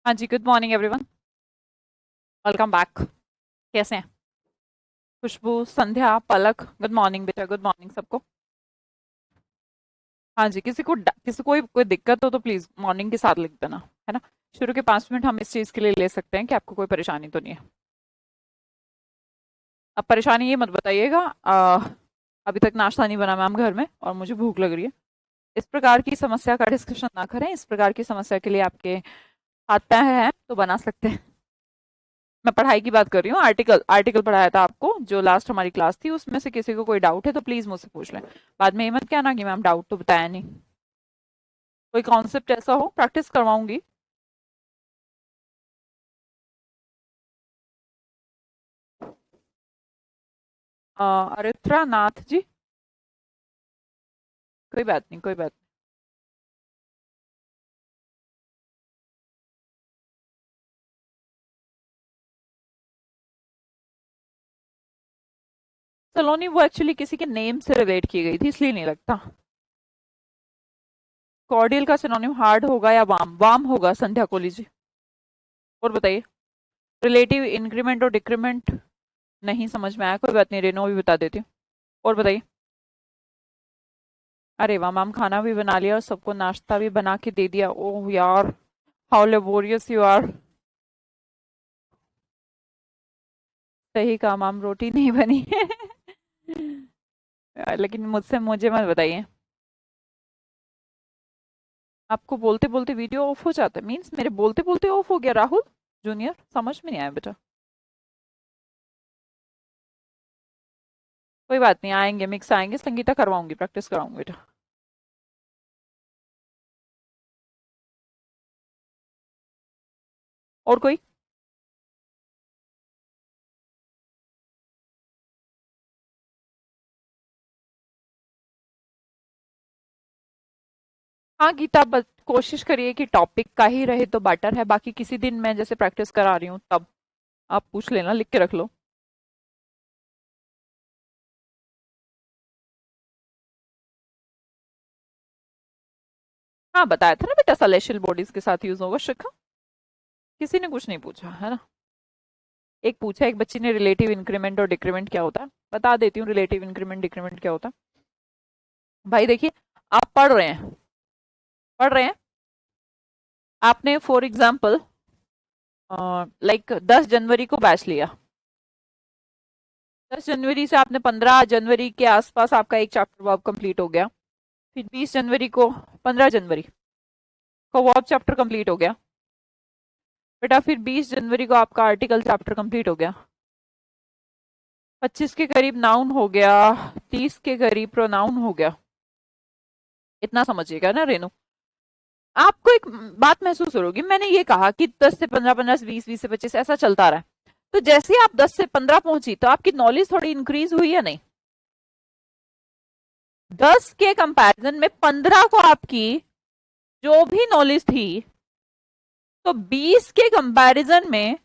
हाँ जी, good morning everyone. Welcome back. कैसे हैं? खुशबू, संध्या, पलक, गुड मॉर्निंग बेटा, गुड मॉर्निंग सबको। हाँ जी, किसी कोई दिक्कत हो तो प्लीज मॉर्निंग के साथ लिख देना, है ना। शुरू के 5 मिनट हम इस चीज के लिए ले सकते हैं कि आपको कोई परेशानी तो नहीं है। अब परेशानी ये मत बताइएगा, अभी तक नाश्ता नहीं बना मैम घर में और मुझे भूख लग रही है। इस प्रकार की समस्या का डिस्कशन ना करें। इस प्रकार की समस्या के लिए आपके हाथ पैर हैं तो बना सकते हैं। मैं पढ़ाई की बात कर रही हूँ। आर्टिकल आर्टिकल पढ़ाया था आपको, जो लास्ट हमारी क्लास थी उसमें से किसी को कोई डाउट है तो प्लीज मुझसे पूछ लें। बाद में ये मत कहना कि मैम डाउट तो बताया नहीं। कोई कॉन्सेप्ट ऐसा हो प्रैक्टिस करवाऊंगी। अरित्रा नाथ जी। कोई बात नहीं, कोई बात नहीं। सलोनी वो एक्चुअली किसी के नेम से रिलेट की गई थी, इसलिए नहीं लगता। कॉर्डियल का सिनोनिम हार्ड होगा या वार्म? वार्म होगा संध्या कोहली जी। और बताइए। रिलेटिव इंक्रीमेंट और डिक्रीमेंट नहीं समझ में आया, कोई बात नहीं, रेनो भी बता देती हूँ। और बताइए। अरे वाह मैम, खाना भी बना लिया और सबको नाश्ता भी बना के दे दिया। ओह यार, हाउ लेबोरियस यू आर। सही कहा मैम, रोटी नहीं बनी है। लेकिन मुझसे मुझे मत बताइए। आपको बोलते बोलते वीडियो ऑफ हो जाता है? मीन्स मेरे बोलते बोलते ऑफ हो गया राहुल जूनियर? समझ में नहीं आया बेटा। कोई बात नहीं, आएंगे, मिक्स आएंगे, संगीता करवाऊंगी, प्रैक्टिस कराऊंगी बेटा। और कोई? हाँ गीता, बस कोशिश करिए कि टॉपिक का ही रहे तो बेटर है। बाकी किसी दिन मैं जैसे प्रैक्टिस करा रही हूँ तब आप पूछ लेना, लिख के रख लो। हाँ बताया था ना बेटा, सेलेशियल बॉडीज के साथ यूज होगा शिखा। किसी ने कुछ नहीं पूछा है ना। एक पूछा एक बच्ची ने, रिलेटिव इंक्रीमेंट और डिक्रीमेंट क्या होता है। बता देती हूँ रिलेटिव इंक्रीमेंट डिक्रीमेंट क्या होता है। भाई देखिए, आप पढ़ रहे हैं। आपने फॉर एग्जाम्पल लाइक 10 जनवरी को बैच लिया। 10 जनवरी से आपने 15 जनवरी के आसपास आपका एक चैप्टर वर्ब कंप्लीट हो गया। फिर 20 जनवरी को, 15 जनवरी को वर्ब चैप्टर कंप्लीट हो गया। बेटा फिर 20 जनवरी को आपका आर्टिकल चैप्टर कंप्लीट हो गया। 25 के करीब नाउन हो गया। 30 के करीब प्रोनाउन हो गया। इतना समझिएगा ना रेनू। आपको एक बात महसूस होगी, मैंने ये कहा कि 10 से 15, 15 से 20, 20 से 25 ऐसा चलता रहा। तो जैसे ही आप 10 से 15 पहुंची तो आपकी नॉलेज थोड़ी इंक्रीज हुई या नहीं? 10 के कंपैरिजन में 15 को आपकी जो भी नॉलेज थी, तो 20 के कंपैरिजन में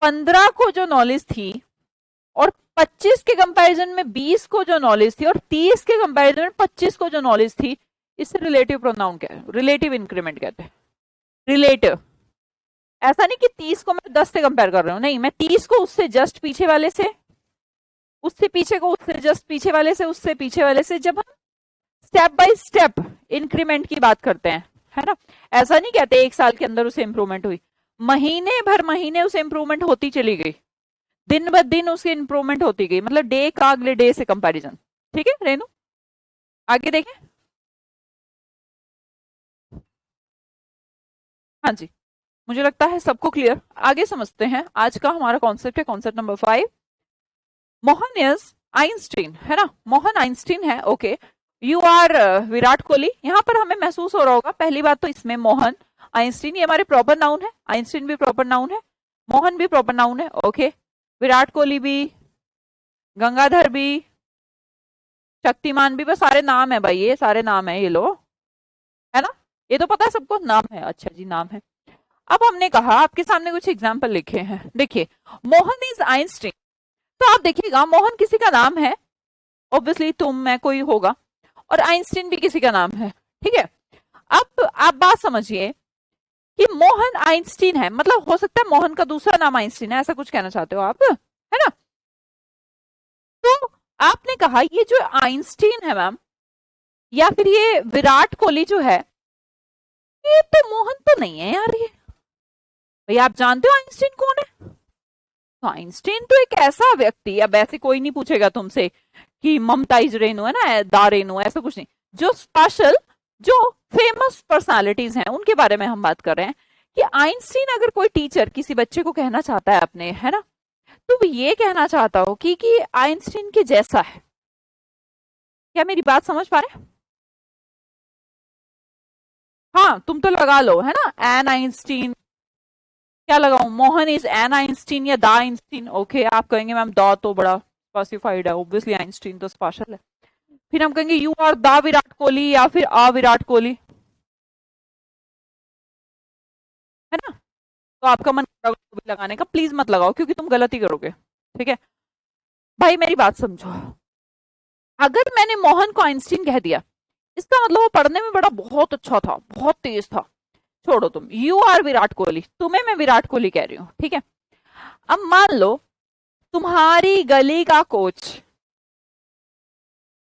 15 को जो नॉलेज थी, और 25 के कंपैरिजन में 20 को जो नॉलेज थी, और 30 के कंपैरिजन में 25 को जो नॉलेज थी, इसे रिलेटिव प्रोनाउन कहते हैं, रिलेटिव इंक्रीमेंट कहते हैं। रिलेटिव। ऐसा नहीं कि 30 को मैं 10 से कंपेयर कर रहा हूं, नहीं, मैं 30 को उससे जस्ट पीछे वाले से, उससे पीछे को उससे जस्ट पीछे वाले से, उससे पीछे वाले से, जब हम स्टेप बाय स्टेप इंक्रीमेंट की बात करते हैं, है ना। ऐसा नहीं कहते एक साल के अंदर उसे इंप्रूवमेंट हुई। महीने भर महीने उसे इंप्रूवमेंट होती चली गई। दिन ब दिन उसकी इंप्रूवमेंट होती गई, मतलब डे का अगले डे से कंपैरिजन। ठीक है रेनू, आगे देखें। हाँ जी, मुझे लगता है सबको क्लियर। आगे समझते हैं। आज का हमारा कॉन्सेप्ट है concept number 5। Mohan is Einstein, है ना। मोहन आइंस्टीन है, okay. You are Virat Kohli. यहाँ पर हमें महसूस हो रहा होगा, पहली बात तो इसमें मोहन आइंस्टीन ये हमारे प्रॉपर नाउन है। आइंस्टीन भी प्रॉपर नाउन है, मोहन भी प्रॉपर नाउन है, ओके। विराट कोहली भी, गंगाधर भी, शक्तिमान भी, बस सारे नाम है भाई, ये सारे नाम है, ये लो, है ना। ये तो पता है सबको, नाम है, अच्छा जी नाम है। अब हमने कहा आपके सामने कुछ एग्जाम्पल लिखे हैं, देखिए। मोहन इज आइंस्टीन, तो आप देखिएगा मोहन किसी का नाम है, ऑब्वियसली तुम मैं कोई होगा, और आइंस्टीन भी किसी का नाम है, ठीक है। अब आप बात समझिए कि मोहन आइंस्टीन है, मतलब हो सकता है मोहन का दूसरा नाम आइंस्टीन है, ऐसा कुछ कहना चाहते हो आप, है ना? तो आपने कहा ये जो आइंस्टीन है मैम, या फिर ये विराट कोहली जो है, ये तो मोहन तो नहीं है यार। ये भाई आप जानते हो आइंस्टीन कौन है? तो आइंस्टीन तो एक ऐसा व्यक्ति, अब ऐसे कोई नहीं पूछेगा तुमसे कि ममताइज रेनू है ना, दा रेनू, ऐसा कुछ नहीं। जो स्पेशल, जो फेमस पर्सनालिटीज हैं उनके बारे में हम बात कर रहे हैं कि आइंस्टीन अगर कोई टीचर किसी बच्चे को कहना चाहता है अपने, है ना, तो वो ये कहना चाहता हो कि आइंस्टीन के जैसा है। क्या मेरी बात समझ पा रहे हैं? हाँ तुम तो लगा लो, है ना, एन आइंस्टीन, क्या लगाऊं, मोहन इज एन आइंस्टीन या द आइंस्टीन। ओके, आप कहेंगे मैम द तो बड़ा स्पेसिफाइड है, ऑब्वियसली आइंस्टीन तो स्पेशल है। फिर हम कहेंगे you are the Virat Kohli या फिर अ विराट कोहली, है ना? तो आपका मन कर रहा होगा भी लगाने का, प्लीज मत लगाओ क्योंकि तुम गलती करोगे, ठीक है? भाई मेरी बात समझो, अगर मैंने मोहन को आइंस्टीन कह दिया, इसका मतलब वो पढ़ने में बड़ा बहुत अच्छा था, बहुत तेज था। छोड़ो तुम, यू आर विराट कोहली, तुम्हें मैं विराट कोहली कह रही हूँ, ठीक है? अब मान लो तुम्हारी गली का कोच,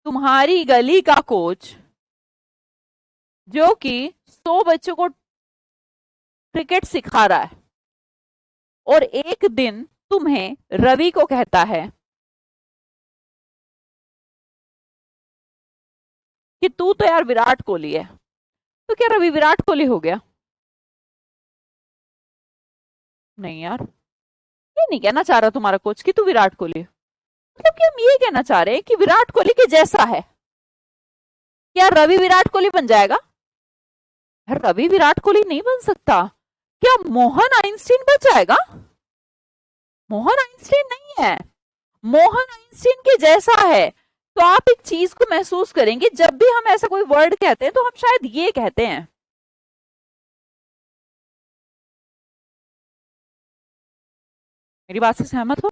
तुम्हारी गली का कोच जो कि 100 बच्चों को क्रिकेट सिखा रहा है, और एक दिन तुम्हें रवि को कहता है कि तू तो यार विराट कोहली है, तो क्या रवि विराट कोहली हो गया? नहीं यार, ये नहीं कहना चाह रहा तुम्हारा कोच कि तू विराट कोहली है। मतलब कि हम ये कहना चाह रहे हैं कि विराट कोहली के जैसा है। क्या रवि विराट कोहली बन जाएगा? रवि विराट कोहली नहीं बन सकता। क्या मोहन आइंस्टीन बन जाएगा? मोहन आइंस्टीन नहीं है, मोहन आइंस्टीन के जैसा है। तो आप एक चीज को महसूस करेंगे, जब भी हम ऐसा कोई वर्ड कहते हैं तो हम शायद ये कहते हैं। मेरी बात से सहमत हो?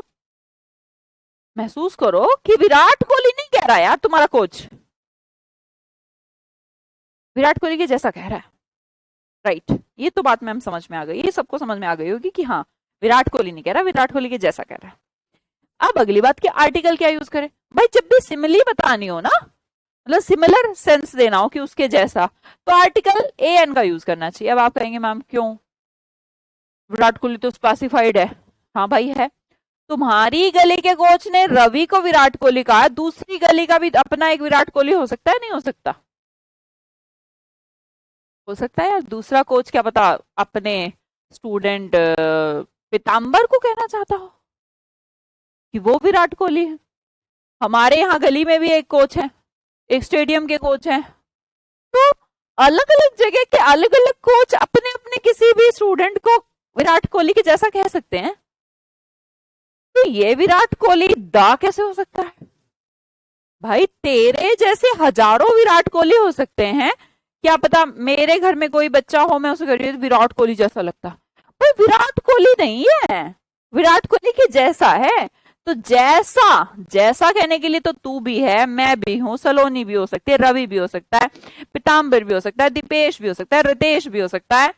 महसूस करो कि विराट कोहली नहीं कह रहा यार तुम्हारा कोच, विराट कोहली के जैसा कह रहा है। राइट, ये तो बात मैम समझ में आ गई, ये सबको समझ में आ गई होगी कि हाँ विराट कोहली नहीं कह रहा, विराट कोहली के जैसा कह रहा है। अब अगली बात कि आर्टिकल क्या यूज करें। भाई जब भी सिमिली बतानी हो ना, मतलब सिमिलर सेंस देना हो कि उसके जैसा, तो आर्टिकल ए एन का यूज करना चाहिए। अब आप कहेंगे मैम क्यों, विराट कोहली तो स्पेसिफाइड है। हाँ भाई है, तुम्हारी गली के कोच ने रवि को विराट कोहली कहा, दूसरी गली का भी अपना एक विराट कोहली हो सकता है, नहीं हो सकता? हो सकता है यार, दूसरा कोच क्या पता अपने स्टूडेंट पीताम्बर को कहना चाहता हो कि वो विराट कोहली है। हमारे यहाँ गली में भी एक कोच है, एक स्टेडियम के कोच हैं। तो अलग अलग जगह के अलग अलग कोच अपने अपने किसी भी स्टूडेंट को विराट कोहली के जैसा कह सकते हैं। तो ये विराट कोहली दा कैसे हो सकता है? भाई तेरे जैसे हजारों विराट कोहली हो सकते हैं, क्या पता मेरे घर में कोई बच्चा हो, मैं उसे कह रही हूँ विराट कोहली जैसा लगता, भाई विराट कोहली नहीं है, विराट कोहली के जैसा है। तो जैसा, जैसा कहने के लिए तो तू भी है, मैं भी हूं, सलोनी भी हो सकती है, रवि भी हो सकता है, पीताम्बर भी हो सकता है, दीपेश भी हो सकता है, रितेश भी हो सकता है,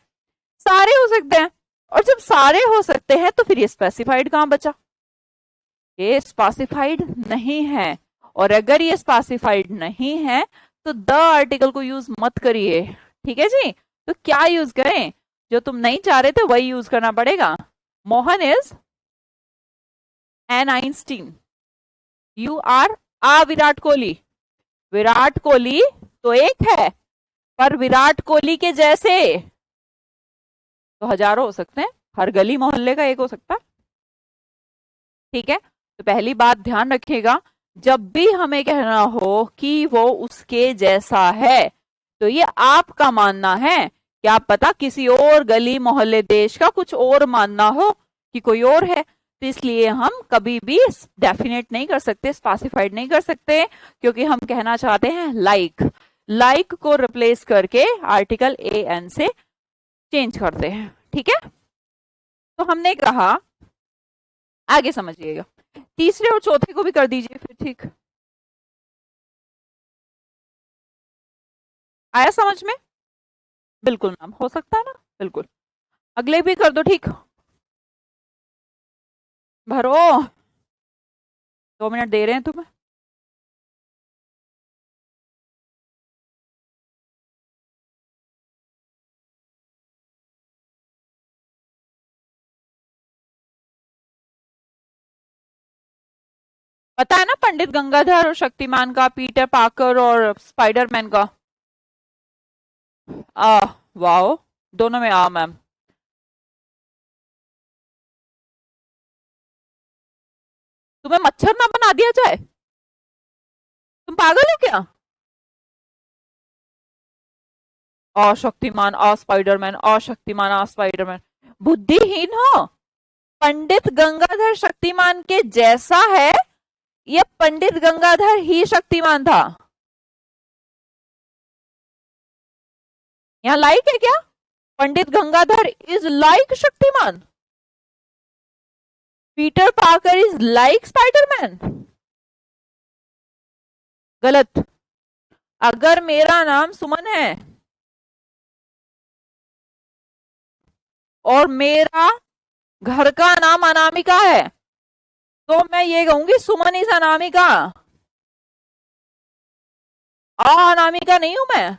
सारे हो सकते हैं। और जब सारे हो सकते हैं तो फिर ये स्पेसिफाइड कहां बचा? ये स्पेसिफाइड नहीं है। और अगर ये स्पेसिफाइड नहीं है तो द आर्टिकल को यूज मत करिए, ठीक है जी? तो क्या यूज करें? जो तुम नहीं चाह रहे थे वही यूज करना पड़ेगा। Mohan is an Einstein, you are a Virat Kohli. Virat Kohli तो एक है, पर विराट कोहली के जैसे तो हजारों हो सकते हैं, हर गली मोहल्ले का एक हो सकता है, ठीक है? तो पहली बात ध्यान रखिएगा, जब भी हमें कहना हो कि वो उसके जैसा है, तो ये आपका मानना है, क्या पता किसी और गली मोहल्ले देश का कुछ और मानना हो कि कोई और है। तो इसलिए हम कभी भी डेफिनेट नहीं कर सकते, स्पेसिफाइड नहीं कर सकते, क्योंकि हम कहना चाहते हैं लाइक, लाइक को रिप्लेस करके आर्टिकल ए एन से चेंज करते हैं, ठीक है? तो हमने कहा, आगे समझिएगा, तीसरे और चौथे को भी कर दीजिए फिर, ठीक? आया समझ में? बिल्कुल मैम, हो सकता है ना, बिल्कुल। अगले भी कर दो, ठीक। भरो, 2 मिनट दे रहे हैं तुम्हें। पता है ना पंडित गंगाधर और शक्तिमान का, पीटर पाकर और स्पाइडरमैन का। आ वाओ, दोनों में आ मैम। तुम्हें मच्छर ना बना दिया जाए, तुम पागल हो क्या? अशक्तिमान स्पाइडरमैन, अशक्तिमान स्पाइडरमैन, बुद्धिहीन हो। पंडित गंगाधर शक्तिमान के जैसा है, ये पंडित गंगाधर ही शक्तिमान था। यहाँ लाइक है क्या? Pandit Gangadhar is like Shaktimaan, Peter Parker is like Spiderman. गलत। अगर मेरा नाम सुमन है और मेरा घर का नाम अनामिका है, तो मैं ये कहूंगी सुमन इज अनामिका। अनामिका नहीं हूं मैं,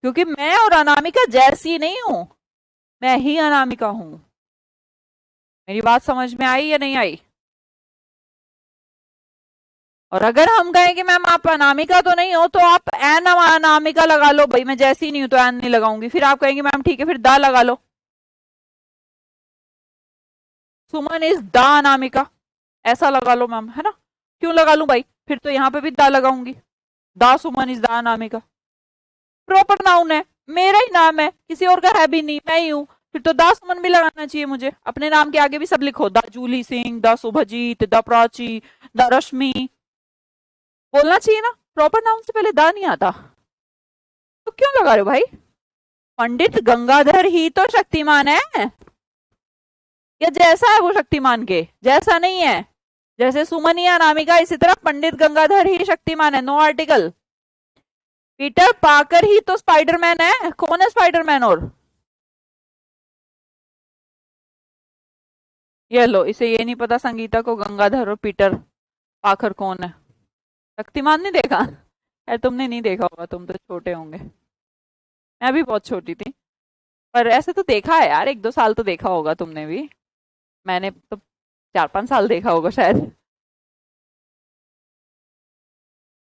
क्योंकि मैं और अनामिका जैसी नहीं हूं, मैं ही अनामिका हूं। मेरी बात समझ में आई या नहीं आई? और अगर हम कहें कि मैम आप अनामिका तो नहीं हो, तो आप एन अनामिका लगा लो। भाई मैं जैसी नहीं हूं तो एन नहीं लगाऊंगी। फिर आप कहेंगे मैम ठीक है, फिर दा लगा लो, सुमन इज दा अनामिका, ऐसा लगा लो मैम, है ना? क्यों लगा लूं भाई, फिर तो यहाँ पे भी दा लगाऊंगी, दा सुमन is the Anamika. Proper noun है, मेरा ही नाम है, किसी और का है भी नहीं, मैं ही हूं, फिर तो दा सुमन भी लगाना चाहिए मुझे। अपने नाम के आगे भी सब लिखो, दा जूली सिंह, दा शुभजीत, दा प्राची, दा रश्मि, बोलना चाहिए ना। प्रॉपर नाउन से पहले दा नहीं आता, तो क्यों लगा रहे हो भाई? पंडित गंगाधर ही तो शक्तिमान है, या जैसा है वो शक्तिमान के जैसा नहीं है। जैसे सुमन या अनामिका, इसी तरह पंडित गंगाधर ही शक्तिमान है, नो आर्टिकल। पीटर पाकर ही तो स्पाइडरमैन है। कौन है स्पाइडरमैन? और ये लो, इसे ये नहीं पता संगीता को गंगाधर और पीटर पाकर कौन है। शक्तिमान नहीं देखा है? तुमने नहीं देखा होगा, तुम तो छोटे होंगे, मैं भी बहुत छोटी थी। पर ऐसे तो देखा है यार, 1-2 साल तो देखा होगा तुमने भी। मैंने तो 4-5 साल देखा होगा शायद।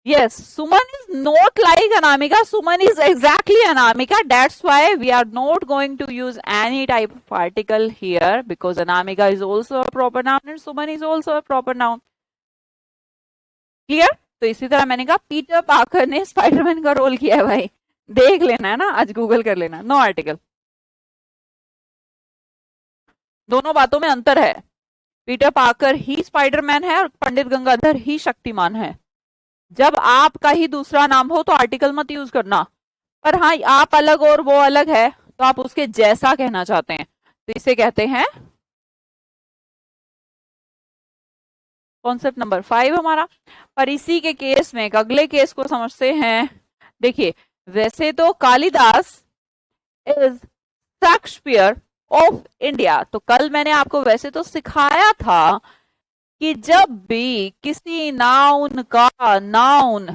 Yes, Suman is not like Anamika. Suman is exactly Anamika. That's why we are not going to use any type of article here, because Anamika is also a proper noun and Suman is also a proper noun. Clear? तो इसी तरह मैंने कहा Peter पाकर ने Spiderman का role किया है भाई, देख लेना है ना, आज गूगल कर लेना, नो आर्टिकल। दोनों बातों में अंतर है, पीटर पाकर ही स्पाइडरमैन है और पंडित गंगाधर ही शक्तिमान है। जब आपका ही दूसरा नाम हो तो आर्टिकल मत यूज करना, पर हाँ आप अलग और वो अलग है तो आप उसके जैसा कहना चाहते हैं, तो इसे कहते हैं कॉन्सेप्ट नंबर 5 हमारा। पर इसी के केस में एक अगले केस को समझते हैं। देखिए, वैसे तो Kalidas is Shakespeare of India, तो कल मैंने आपको वैसे तो सिखाया था कि जब भी किसी नाउन का नाउन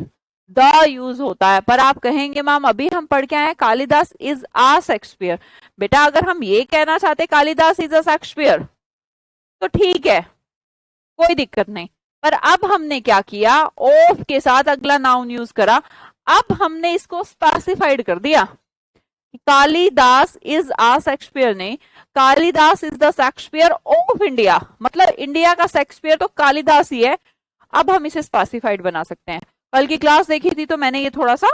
द यूज होता है, पर आप कहेंगे मैम अभी हम पढ़ के आए हैं कालिदास इज आ शेक्सपियर। बेटा अगर हम ये कहना चाहते कालिदास इज अ शेक्सपियर तो ठीक है, कोई दिक्कत नहीं। पर अब हमने क्या किया, ऑफ के साथ अगला नाउन यूज करा। अब हमने इसको स्पेसिफाइड कर दिया, कालिदास इज आ शेक्सपियर नहीं, Kalidas is the Shakespeare of India, मतलब इंडिया का शेक्सपियर तो कालिदास ही है। अब हम इसे स्पेसिफाइड बना सकते हैं। कल की क्लास देखी थी तो मैंने ये थोड़ा सा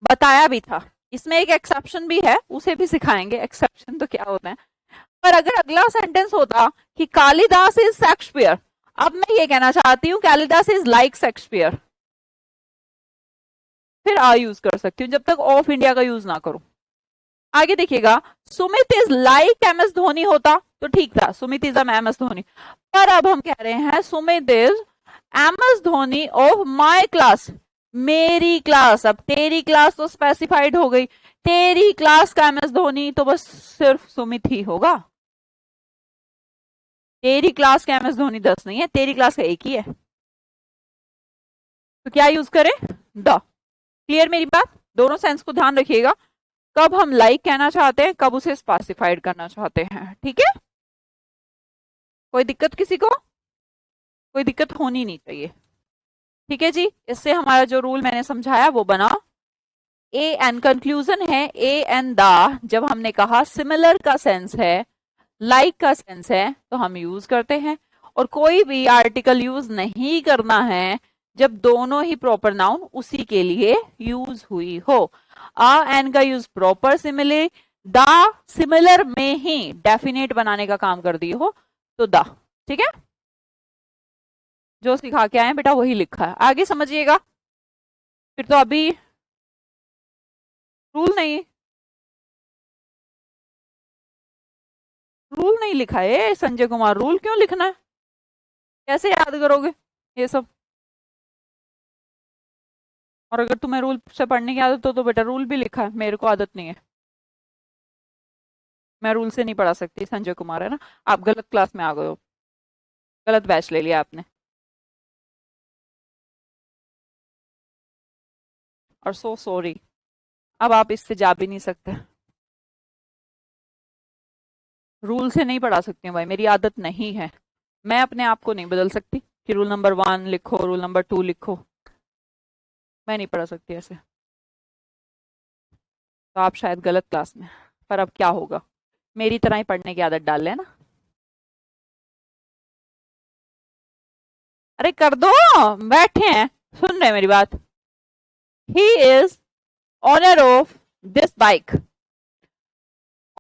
बताया भी था, इसमें एक एक्सेप्शन भी है, उसे भी सिखाएंगे एक्सेप्शन तो क्या होता है। पर अगर अगला सेंटेंस होता कि कालिदास इज शेक्सपियर, अब मैं ये कहना चाहती हूँ कालिदास इज लाइक शेक्सपियर, फिर आ यूज कर सकती हूँ, जब तक ऑफ इंडिया का यूज ना करूं। आगे देखिएगा, Sumit is like M S Dhoni होता तो ठीक था, Sumit is M S Dhoni. पर अब हम कह रहे हैं Sumit is M S Dhoni of my class, मेरी क्लास, अब तेरी क्लास तो स्पेसिफाइड हो गई, तेरी क्लास का MS धोनी तो बस सिर्फ सुमित ही होगा। तेरी क्लास का MS धोनी 10 नहीं है, तेरी क्लास का एक ही है, तो क्या यूज करें? द। क्लियर मेरी बात? दोनों सेंस को ध्यान रखिएगा, कब हम लाइक कहना चाहते हैं, कब उसे स्पेसिफाइड करना चाहते हैं। ठीक है, कोई दिक्कत किसी को? कोई दिक्कत होनी नहीं चाहिए। ठीक है जी, इससे हमारा जो रूल मैंने समझाया वो बना। ए एन कंक्लूजन है, ए एन दा जब हमने कहा सिमिलर का सेंस है, लाइक का सेंस है, तो हम यूज करते हैं। और कोई भी आर्टिकल यूज नहीं करना है जब दोनों ही प्रॉपर नाउन उसी के लिए यूज हुई हो। आ एन का यूज प्रॉपर सिमिलर, दा सिमिलर में ही डेफिनेट बनाने का काम कर दी हो तो दा। ठीक है, जो सिखा के आए बेटा वही लिखा है, आगे समझिएगा। फिर तो अभी रूल नहीं, रूल नहीं लिखा है संजय कुमार, रूल क्यों लिखना है? कैसे याद करोगे ये सब? और अगर तुम्हें रूल से पढ़ने की आदत हो तो बेटा रूल भी लिखा है, मेरे को आदत नहीं है, मैं रूल से नहीं पढ़ा सकती। संजय कुमार है ना, आप गलत क्लास में आ गए हो, गलत बैच ले लिया आपने, और सो सॉरी, अब आप इससे जा भी नहीं सकते। रूल से नहीं पढ़ा सकती हूँ भाई, मेरी आदत नहीं है, मैं अपने आप को नहीं बदल सकती कि रूल नंबर 1 लिखो, रूल नंबर 2 लिखो, मैं नहीं पढ़ा सकती ऐसे। तो आप शायद गलत क्लास में, पर अब क्या होगा, मेरी तरह ही पढ़ने की आदत डाल लेना। अरे कर दो, बैठे हैं, सुन रहे हैं मेरी बात। He is owner of this bike.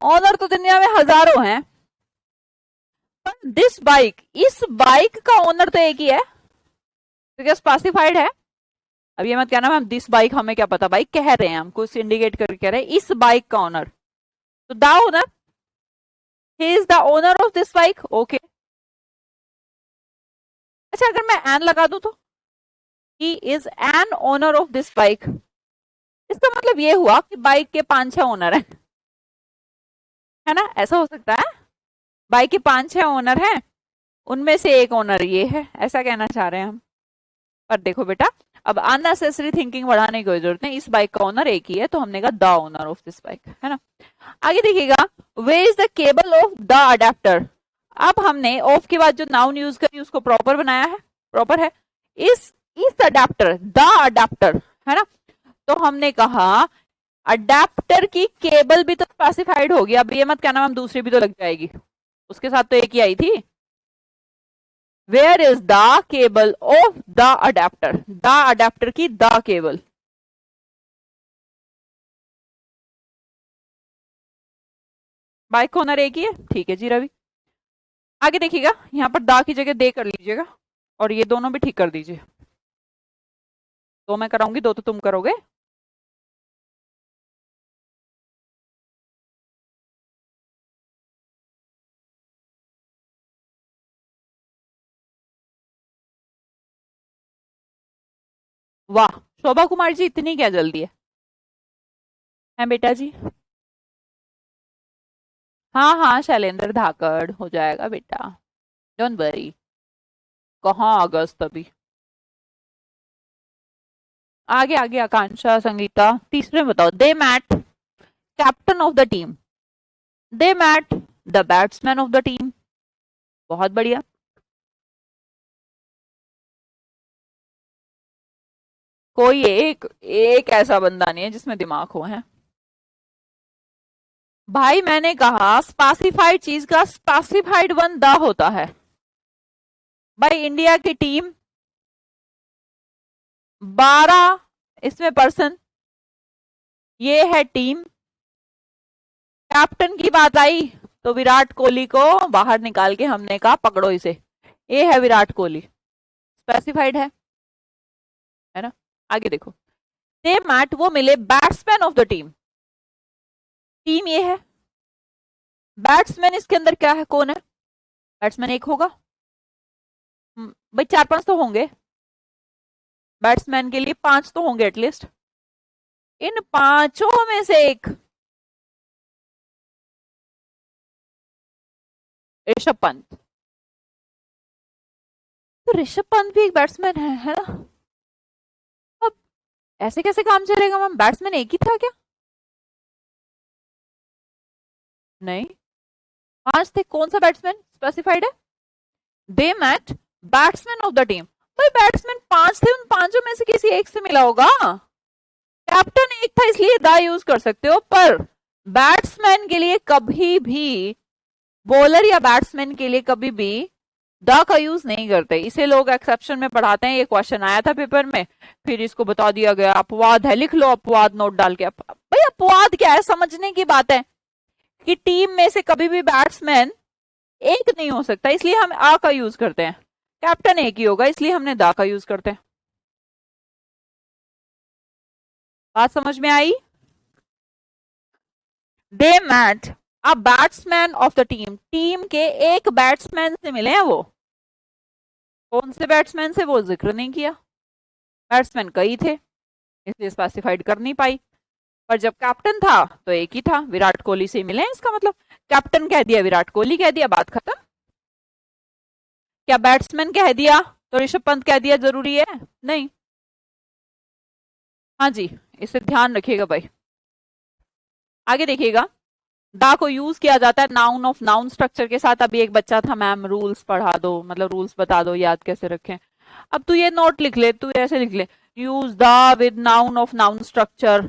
Owner तो दुनिया में हजारों हैं, पर दिस बाइक, इस बाइक का ओनर तो एक ही है, तो क्या स्पेसिफाइड है? अब ये मत कहना मैम दिस बाइक, हमें क्या पता, बाइक कह रहे हैं हम, कुछ इंडिकेट करके कह रहे हैं इस बाइक का ओनर, तो the owner, he is the owner of this bike. Okay, अच्छा अगर मैं एन लगा दूं तो, he is an owner of this bike, इसका मतलब ये हुआ कि बाइक के 5-6 ओनर है ना, ऐसा हो सकता है, बाइक के 5-6 ओनर हैं, उनमें से एक ओनर ये है, ऐसा कहना चाह रहे हैं हम। पर देखो बेटा, अब अननेसेसरी थिंकिंग बढ़ाने की कोई जरूरत नहीं, इस बाइक का ओनर एक ही है, तो हमने कहा the owner of this bike, है ना। आगे देखिएगा, way is the cable of the adapter. अब हमने ऑफ के बाद जो नाउन यूज करी उसको प्रॉपर बनाया है, प्रॉपर है, इस अडेप्टर, द अडेप्टर, है ना। तो हमने कहा अडेप्टर की केबल भी तो स्पेसिफाइड होगी, अब ये मत कहना हम दूसरी भी तो लग जाएगी, उसके साथ तो एक ही आई थी। Where is the cable of the adapter, the adapter की द केबल, बाइक ओनर एक ही है, ठीक है जी रवि। आगे देखिएगा, यहाँ पर दा की जगह दे कर लीजिएगा, और ये दोनों भी ठीक कर दीजिए, दो मैं कराऊंगी, दो तो तुम करोगे। वाह, शोभा कुमार जी इतनी क्या जल्दी है बेटा जी? हाँ हाँ, शैलेंद्र धाकड़ हो जाएगा बेटा, डोंट वरी। कहाँ अगस्त अभी, आगे आगे आकांक्षा, संगीता, तीसरे में बताओ। They met captain of the team, they met the batsman of the team, बहुत बढ़िया। कोई एक एक ऐसा बंदा नहीं है जिसमें दिमाग हो, है भाई, मैंने कहा स्पेसिफाइड चीज का स्पेसिफाइड वन द होता है। भाई इंडिया की टीम 12, इसमें पर्सन, ये है टीम, कैप्टन की बात आई तो विराट कोहली को बाहर निकाल के हमने कहा पकड़ो इसे, ये है विराट कोहली, स्पेसिफाइड है ना। आगे देखो, दे मैट, वो मिले batsman of the team, team ये है, बैट्समैन इसके अंदर क्या है, कौन है? बैट्समैन एक होगा, भाई 4-5 तो होंगे, बैट्समैन के लिए 5 तो होंगे एटलीस्ट। इन पांचों में से एक ऋषभ पंत। तो ऋषभ पंत भी एक बैट्समैन है ना? अब ऐसे कैसे काम चलेगा मैम, बैट्समैन एक ही था क्या? नहीं, 5 थे। कौन सा बैट्समैन स्पेसिफाइड है? They match batsman of the team. भाई बैट्समैन 5 थे, उन पांचों में से किसी एक से मिला होगा। कैप्टन एक था इसलिए दा यूज कर सकते हो, पर बैट्समैन के लिए कभी भी, बॉलर या बैट्समैन के लिए कभी भी द का यूज नहीं करते। इसे लोग एक्सेप्शन में पढ़ाते हैं। ये क्वेश्चन आया था पेपर में, फिर इसको बता दिया गया अपवाद है, लिख लो अपवाद नोट डाल के। भाई अपवाद क्या है, समझने की बात है कि टीम में से कभी भी बैट्समैन एक नहीं हो सकता, इसलिए हम आ का यूज करते हैं। कैप्टन एक ही होगा, इसलिए हमने दा का यूज करते हैं। बात समझ में आई? They match a batsman of the team, team के एक बैट्समैन से मिले हैं वो। कौन से बैट्समैन से वो जिक्र नहीं किया, बैट्समैन कई थे इसलिए स्पेसिफाइड कर नहीं पाई। पर जब कैप्टन था तो एक ही था, विराट कोहली से मिले हैं, इसका मतलब कैप्टन कह दिया, विराट कोहली कह दिया, बात खत्म। क्या बैट्समैन कह दिया तो ऋषभ पंत कह दिया जरूरी है? नहीं। हाँ जी, इसे ध्यान रखिएगा भाई। आगे देखिएगा, दा को यूज किया जाता है नाउन ऑफ नाउन स्ट्रक्चर के साथ। अभी एक बच्चा था मैम रूल्स पढ़ा दो, मतलब रूल्स बता दो याद कैसे रखें। अब तू ये नोट लिख ले, तू ऐसे लिख ले, यूज दा with noun of noun structure,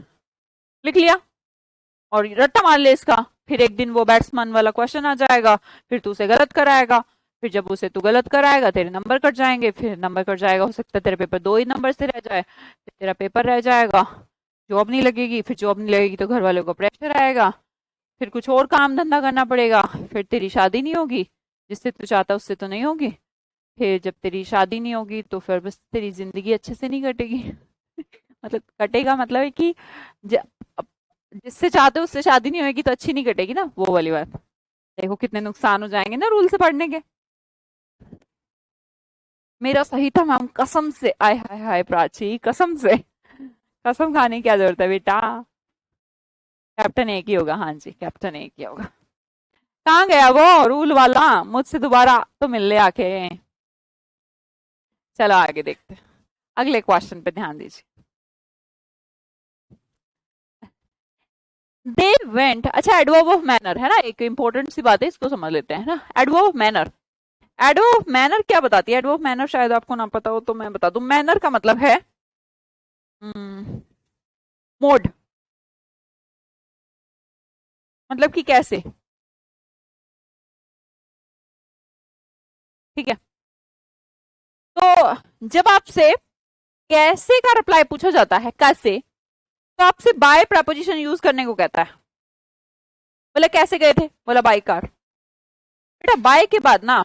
लिख लिया और रट्टा मार ले इसका। फिर एक दिन वो बैट्समैन वाला क्वेश्चन आ जाएगा, फिर तू उसे गलत कराएगा, फिर जब उसे तू गलत कराएगा तेरे नंबर कट जाएंगे, फिर नंबर कट जाएगा, हो सकता है तेरे पेपर 2 ही नंबर से रह जाए, तेरा पेपर रह जाएगा, जॉब नहीं लगेगी, फिर जॉब नहीं लगेगी तो घर वालों को प्रेशर आएगा, फिर कुछ और काम धंधा करना पड़ेगा, फिर तेरी शादी नहीं होगी, जिससे तू चाहता उससे तो नहीं होगी, फिर जब तेरी शादी नहीं होगी तो फिर बस तेरी जिंदगी अच्छे से नहीं कटेगी। मतलब कटेगा मतलब है कि जिससे चाहते हो उससे शादी नहीं होगी तो अच्छी नहीं कटेगी ना, वो वाली बात। देखो कितने नुकसान हो जाएंगे ना रूल से पढ़ने के। मेरा सही था मैम, कसम से, आय हाय हाय प्राची, कसम से, कसम खाने की क्या जरूरत है बेटा। कैप्टन एक ही होगा, हाँ जी कैप्टन एक ही होगा। कहाँ गया वो रूल वाला, मुझसे दोबारा तो मिल ले आके। चलो आगे देखते हैं, अगले क्वेश्चन पे ध्यान दीजिए। दे वेंट, अच्छा एडवर्ब ऑफ मैनर है ना, एक इंपॉर्टेंट सी बात है, इसको समझ लेते हैं ना। Adverb of manner, adverb of manner क्या बताती है? एडवर्ब ऑफ मैनर शायद आपको ना पता हो तो मैं बता दूं। मैनर का मतलब है मोड, मतलब कि कैसे, ठीक है। तो जब आपसे कैसे का रिप्लाई पूछा जाता है, कैसे, तो आपसे बाय प्रपोजिशन यूज करने को कहता है। बोले कैसे गए थे, बोला बाय कार। बेटा बाय के बाद ना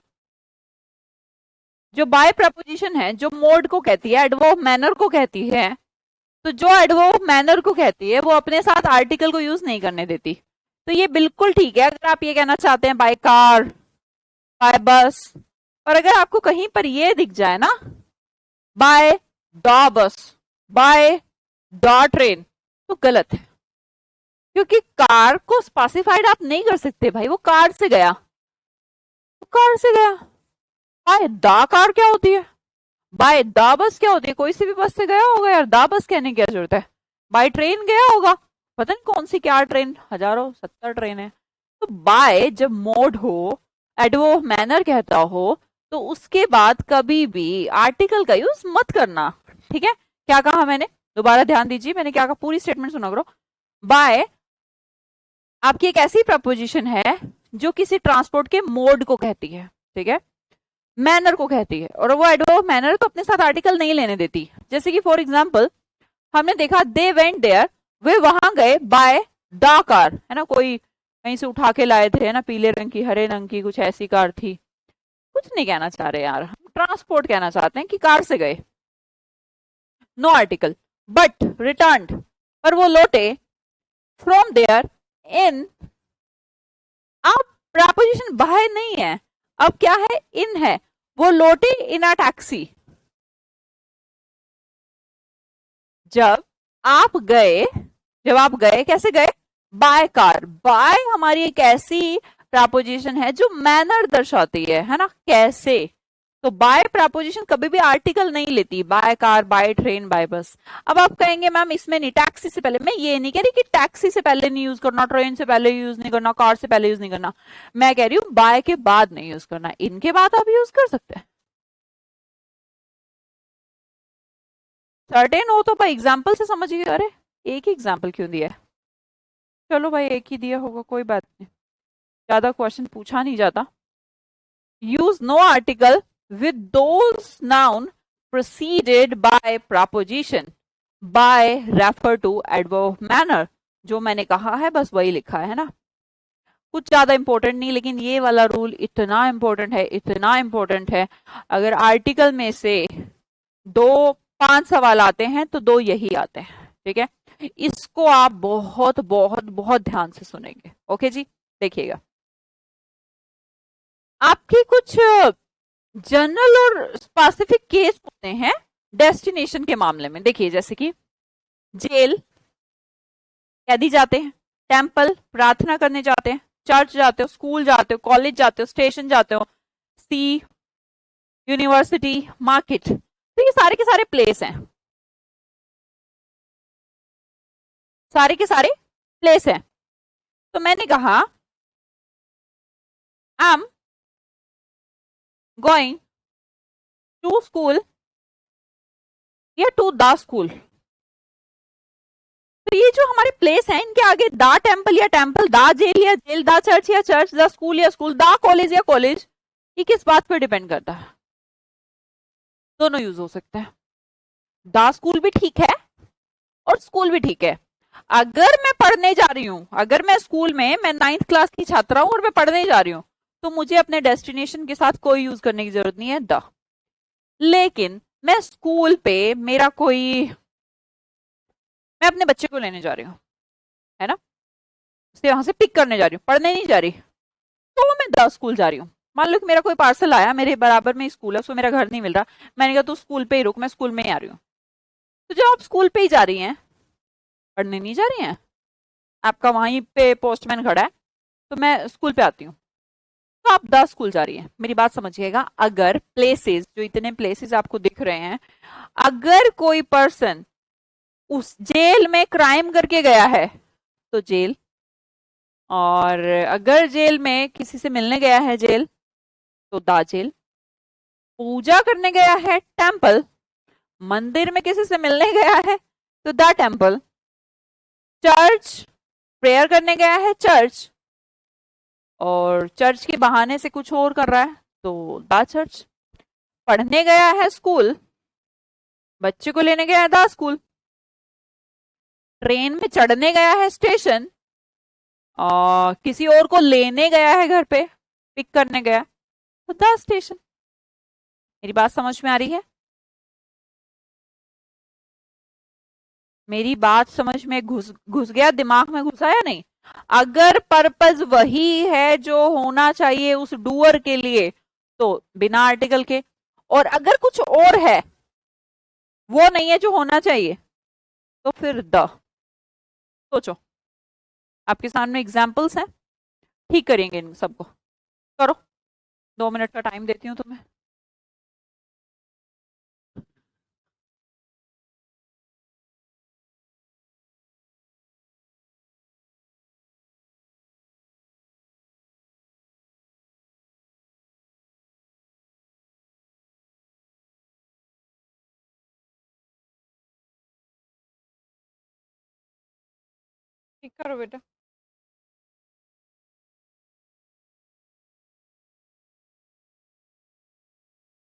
जो बाय प्रपोजिशन है, जो मोड को कहती है, एडवर्ब मैनर को कहती है, तो जो एडवर्ब मैनर को कहती है वो अपने साथ आर्टिकल को यूज नहीं करने देती। तो ये बिल्कुल ठीक है अगर आप ये कहना चाहते हैं बाय कार, बाय बस, और अगर आपको कहीं पर ये दिख जाए ना by the bus, by the train, तो गलत है, क्योंकि कार को स्पेसिफाइड आप नहीं कर सकते भाई, वो कार से गया तो कार से गया। बाय द कार क्या होती है, बाय द बस क्या होती है? कोई सी भी बस से गया होगा यार, द बस कहने की क्या जरूरत है? बाय ट्रेन गया होगा, पता नहीं कौन सी क्या ट्रेन, हजारों 70 ट्रेन है। तो बाय जब मोड हो, एडवर्ब मैनर कहता हो, तो उसके बाद कभी भी आर्टिकल का यूज मत करना, ठीक है। क्या कहा मैंने, दोबारा ध्यान दीजिए, मैंने क्या कहा, पूरी स्टेटमेंट सुना करो। बाय आपकी एक ऐसी प्रपोजिशन है जो किसी ट्रांसपोर्ट के मोड को कहती है, ठीक है, मैनर को कहती है, और वो एडवर्ब मैनर तो अपने साथ आर्टिकल नहीं लेने देती। जैसे कि फॉर एग्जांपल हमने देखा दे वेंट देयर, वे वहां गए बाय द कार, है ना, कोई कहीं से उठा के लाए थे, है ना, पीले रंग की, हरे रंग की, कुछ ऐसी कार थी। कुछ नहीं कहना चाह रहे यार, हम ट्रांसपोर्ट कहना चाहते हैं कि कार से गए, नो आर्टिकल। बट रिटर्न, पर वो लौटे, फ्रॉम देयर, इन, अब प्रपोजिशन बाय नहीं है, अब क्या है, इन है, वो लौटे इन अ टैक्सी। जब आप गए, जब आप गए कैसे गए? Bye car. बाय हमारी एक ऐसी प्रपोजिशन है जो मैनर दर्शाती है ना, कैसे। तो बाय प्रपोजिशन कभी भी आर्टिकल नहीं लेती, by car, by train, by bus. अब आप कहेंगे मैम इसमें नहीं, टैक्सी से पहले। मैं ये नहीं कह रही कि टैक्सी से पहले नहीं यूज करना, ट्रेन से पहले यूज नहीं करना, कार से पहले यूज नहीं करना। मैं कह रही हूँ बाय के बाद नहीं यूज करना, इनके बाद आप यूज कर सकते हैं। सर्टेन हो तो भाई एग्जाम्पल से समझिए। अरे एक ही एग्जाम्पल क्यों दिया है? चलो भाई एक ही दिया होगा, कोई बात नहीं, ज्यादा क्वेश्चन पूछा नहीं जाता। Use no article with those noun preceded by proposition by refer to adverb of manner। जो मैंने कहा है बस वही लिखा है ना, कुछ ज्यादा इंपॉर्टेंट नहीं। लेकिन ये वाला रूल इतना इंपॉर्टेंट है, इतना इंपॉर्टेंट है, अगर आर्टिकल में से दो 5 सवाल आते हैं तो दो यही आते हैं, ठीक है। इसको आप बहुत बहुत बहुत ध्यान से सुनेंगे। ओके जी, देखिएगा। आपके कुछ जनरल और स्पेसिफिक केस होते हैं डेस्टिनेशन के मामले में। देखिए जैसे कि जेल, कैदी जाते हैं, टेम्पल प्रार्थना करने जाते हैं, चर्च जाते हो, स्कूल जाते हो, कॉलेज जाते हो, स्टेशन जाते हो, सी, यूनिवर्सिटी, मार्केट। तो ये सारे के सारे प्लेस हैं, सारे के सारे प्लेस हैं। तो मैंने कहा I am going to school या टू द स्कूल। तो ये जो हमारे प्लेस हैं इनके आगे द टेम्पल या टेम्पल, द जेल या जेल, द चर्च या चर्च, द स्कूल या स्कूल, द कॉलेज या कॉलेज, ये किस बात पर डिपेंड करता है? दोनों यूज हो सकते हैं। द स्कूल भी ठीक है और स्कूल भी ठीक है। अगर मैं पढ़ने जा रही हूं, अगर मैं स्कूल में, मैं 9th क्लास की छात्रा हूं और मैं पढ़ने जा रही हूं, तो मुझे अपने डेस्टिनेशन के साथ कोई यूज करने की जरूरत नहीं है द। लेकिन मैं स्कूल पे मेरा कोई, मैं अपने बच्चे को लेने जा रही हूँ, है ना, उसे वहां से पिक करने जा रही हूँ, पढ़ने नहीं जा रही, तो मैं 10 स्कूल जा रही हूँ। मान लो कि मेरा कोई पार्सल आया, मेरे बराबर में स्कूल है, उसको मेरा घर नहीं मिल रहा, मैंने कहा तू स्कूल पे ही रुक, मैं स्कूल में ही आ रही हूँ। तो जब आप स्कूल पे ही जा रही हैं, पढ़ने नहीं जा रही हैं, आपका वहीं पे पोस्टमैन खड़ा है, तो मैं स्कूल पे आती हूँ, तो आप 10 स्कूल जा रही हैं। मेरी बात समझिएगा, अगर प्लेसेस, जो इतने प्लेसेस आपको दिख रहे हैं, अगर कोई पर्सन उस जेल में क्राइम करके गया है तो जेल, और अगर जेल में किसी से मिलने गया है जेल, तो द जेल, पूजा करने गया है टेम्पल, मंदिर में किसी से मिलने गया है तो द टेम्पल, चर्च प्रेयर करने गया है चर्च, और चर्च के बहाने से कुछ और कर रहा है तो द चर्च, पढ़ने गया है स्कूल, बच्चे को लेने गया है द स्कूल, ट्रेन में चढ़ने गया है स्टेशन, और किसी और को लेने गया है घर पे, पिक करने गया तो द स्टेशन। मेरी बात समझ में आ रही है? मेरी बात समझ में घुस घुस गया, दिमाग में घुसा या नहीं? अगर पर्पस वही है जो होना चाहिए उस डूअर के लिए, तो बिना आर्टिकल के। और अगर कुछ और है, वो नहीं है जो होना चाहिए, तो फिर द। सोचो, आपके सामने एग्जाम्पल्स हैं, ठीक करेंगे इन सबको। करो, 2 मिनट का टाइम देती हूँ तुम्हें। ठीक करो बेटा।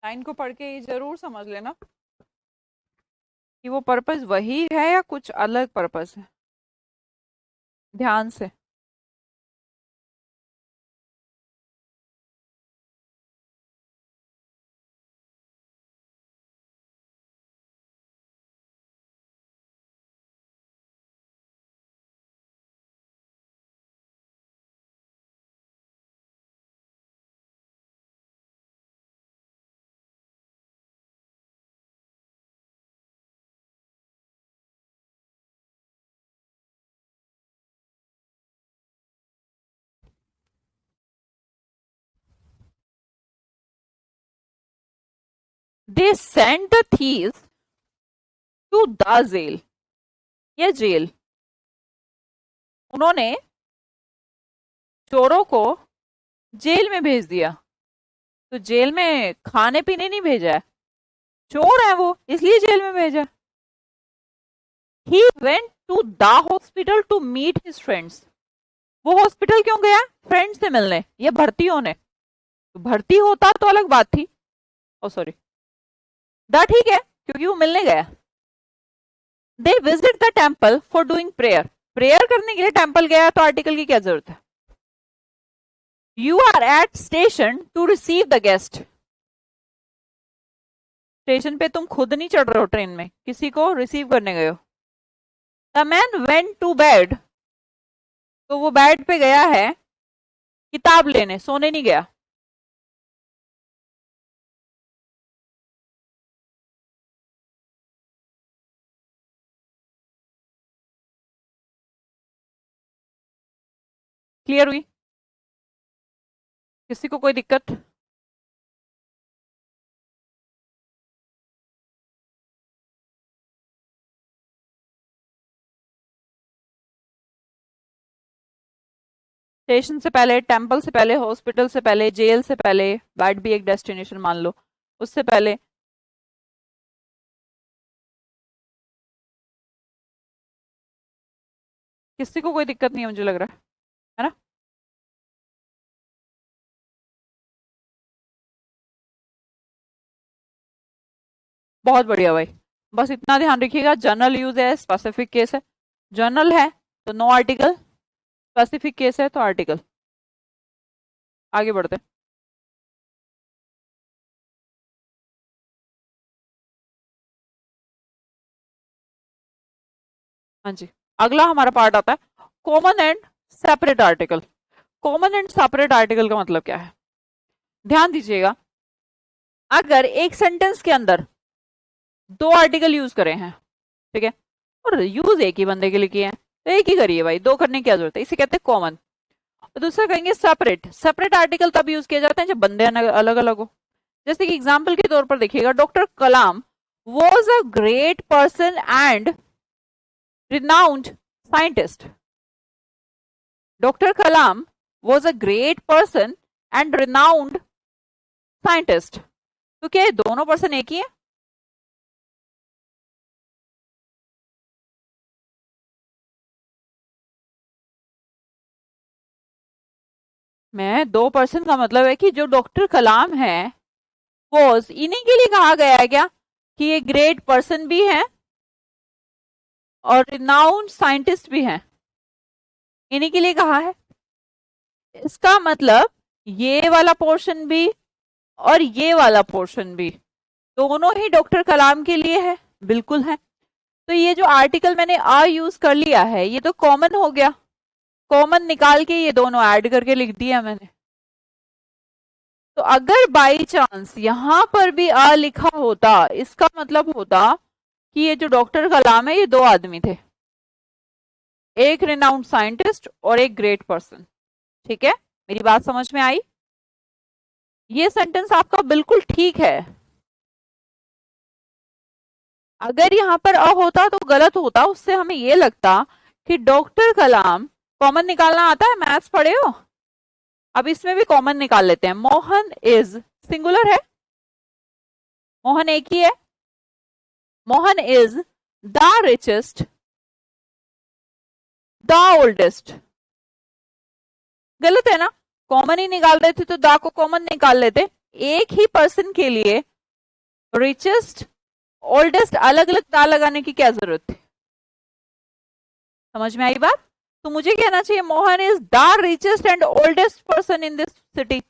लाइन को पढ़ के ये जरूर समझ लेना कि वो पर्पस वही है या कुछ अलग पर्पस है, ध्यान से। They send the thieves to the jail, ये जेल, उन्होंने चोरों को जेल में भेज दिया। तो जेल में खाने पीने नहीं भेजा है, चोर है वो इसलिए जेल में भेजा। He went to the hospital to meet his friends, वो हॉस्पिटल क्यों गया? फ्रेंड से मिलने या भर्ती होने? तो भर्ती होता तो अलग बात थी। ओ सॉरी, द ठीक है क्योंकि वो मिलने गया। They visit the temple for doing prayer, prayer करने के लिए टेम्पल गया तो आर्टिकल की क्या जरूरत है? You are at station to receive the guest, station पे तुम खुद नहीं चढ़ रहे हो, ट्रेन में किसी को रिसीव करने गए हो। The man went to bed, तो वो बेड पे गया है किताब लेने, सोने नहीं गया। क्लियर हुई? किसी को कोई दिक्कत? स्टेशन से पहले, टेम्पल से पहले, हॉस्पिटल से पहले, जेल से पहले, बेड भी एक डेस्टिनेशन मान लो, उससे पहले। किसी को कोई दिक्कत नहीं है मुझे लग रहा है ना? बहुत बढ़िया भाई, बस इतना ध्यान रखिएगा, जनरल यूज है, स्पेसिफिक केस है। जनरल है तो नो आर्टिकल, स्पेसिफिक केस है तो आर्टिकल। आगे बढ़ते हैं। हाँ जी, अगला हमारा पार्ट आता है common and separate article. Common and separate article का मतलब क्या है? ध्यान दीजिएगा, अगर एक सेंटेंस के अंदर दो आर्टिकल यूज करे हैं, ठीक है, और यूज एक ही बंदे के लिए किए हैं, तो एक ही करिए भाई, दो करने की क्या जरूरत है, इसे कहते हैं कॉमन। और दूसरा कहेंगे सेपरेट, सेपरेट आर्टिकल तब यूज किए जाते हैं जब बंदे अलग अलग हो। जैसे कि एग्जाम्पल के तौर पर देखिएगा, doctor Kalam was a great person and renowned scientist. Dr. Kalam was a great person and renowned scientist. तो क्या ये दोनों पर्सन एक ही है? मैं दो पर्सन का मतलब है कि जो डॉक्टर कलाम है वॉज, इन्हीं के लिए कहा गया है क्या कि ये ग्रेट पर्सन भी है और रिनाउंड साइंटिस्ट भी है? इन्हीं के लिए कहा है। इसका मतलब ये वाला पोर्शन भी और ये वाला पोर्शन भी दोनों ही डॉक्टर कलाम के लिए है, बिल्कुल है। तो ये जो आर्टिकल मैंने आ यूज कर लिया है ये तो कॉमन हो गया, कॉमन निकाल के ये दोनों ऐड करके लिख दिया मैंने। तो अगर बाई चांस यहां पर भी आ लिखा होता, इसका मतलब होता कि ये जो डॉक्टर कलाम है ये दो आदमी थे, एक रिनाउंड साइंटिस्ट और एक ग्रेट पर्सन। ठीक है, मेरी बात समझ में आई? ये सेंटेंस आपका बिल्कुल ठीक है। अगर यहां पर अ होता तो गलत होता, उससे हमें ये लगता कि डॉक्टर कलाम, कॉमन निकालना आता है, मैथ्स पढ़े हो? अब इसमें भी कॉमन निकाल लेते हैं। मोहन इज सिंगुलर है, मोहन एक ही है। Mohan is the richest, the oldest, गलत है ना? कॉमन ही निकाल रहे थे तो द को कॉमन निकाल लेते। एक ही पर्सन के लिए रिचेस्ट ओल्डेस्ट अलग अलग दा लगाने की क्या जरूरत थी? समझ में आई बात? तो मुझे कहना चाहिए Mohan is the richest and oldest person in this city.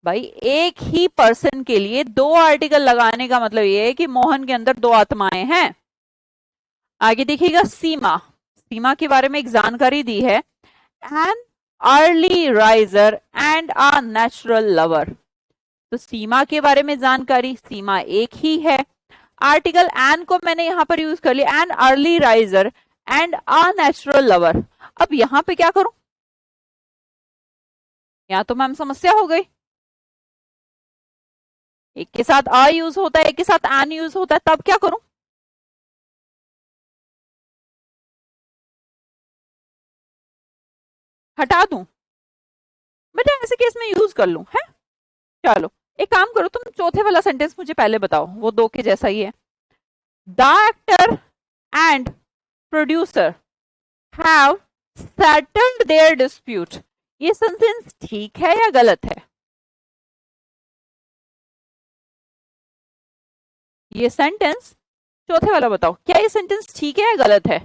भाई एक ही पर्सन के लिए दो आर्टिकल लगाने का मतलब ये है कि मोहन के अंदर दो आत्माएं हैं। आगे देखिएगा, सीमा, सीमा के बारे में एक जानकारी दी है, N early riser and a natural lover. तो सीमा के बारे में जानकारी, सीमा एक ही है। आर्टिकल एन को मैंने यहां पर यूज कर लिया, N early riser and a natural lover. अब यहां पे क्या करूं? यहां तो मैम समस्या हो गई, एक के साथ अ यूज होता है, एक के साथ एन यूज होता है, तब क्या करूं? हटा दूं? बेटा ऐसे केस में यूज कर लूं है। चलो एक काम करो, तुम चौथे वाला सेंटेंस मुझे पहले बताओ, वो दो के जैसा ही है। The actor and producer have settled their dispute, ये सेंटेंस ठीक है या गलत है? ये सेंटेंस, चौथे वाला बताओ, क्या ये सेंटेंस ठीक है या गलत है?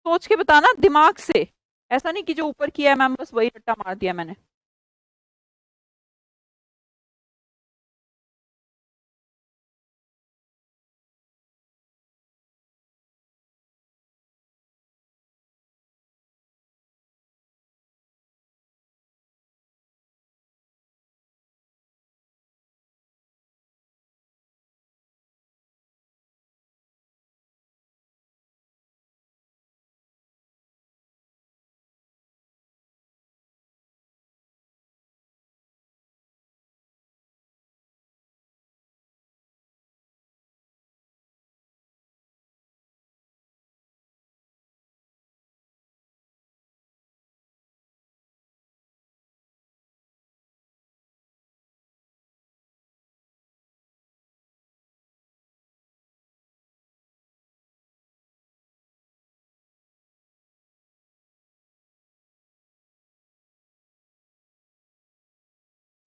सोच के बताना दिमाग से, ऐसा नहीं कि जो ऊपर किया है मैम बस वही रट्टा मार दिया मैंने।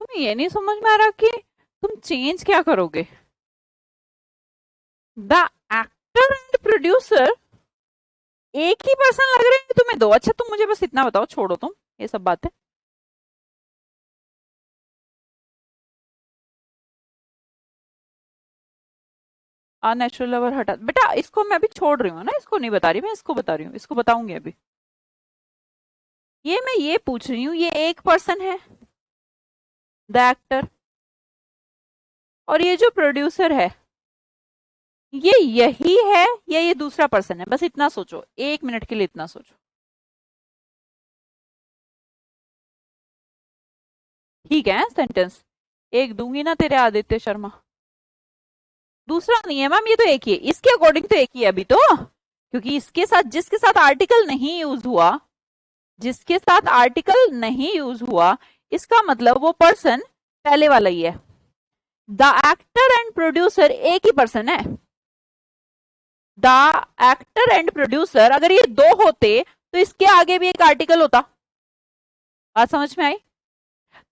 तुम्हें ये नहीं समझ में आ रहा कि तुम चेंज क्या करोगे? द एक्टर एंड प्रोड्यूसर एक ही पर्सन लग रहे हैं तुम्हें दो? अच्छा तुम मुझे बस इतना बताओ, छोड़ो तुम ये सब बातें। अननेचुरल लवर हटा, बेटा इसको मैं अभी छोड़ रही हूँ ना, इसको नहीं बता रही मैं, इसको बता रही हूँ, इसको बताऊंगी अभी। ये मैं ये पूछ रही हूँ, ये एक पर्सन है द एक्टर, और ये जो प्रोड्यूसर है ये यही है या ये दूसरा पर्सन है? बस इतना सोचो, एक मिनट के लिए इतना सोचो। ठीक है सेंटेंस, एक दूंगी ना तेरे आदित्य शर्मा। दूसरा नहीं है मैम, ये तो एक ही है, इसके अकॉर्डिंग तो एक ही है अभी तो, क्योंकि इसके साथ जिसके साथ आर्टिकल नहीं यूज हुआ, जिसके साथ आर्टिकल नहीं यूज हुआ, इसका मतलब वो पर्सन पहले वाला ही है। द एक्टर एंड प्रोड्यूसर एक ही पर्सन है। द एक्टर एंड प्रोड्यूसर, अगर ये दो होते तो इसके आगे भी एक आर्टिकल होता। बात समझ में आई?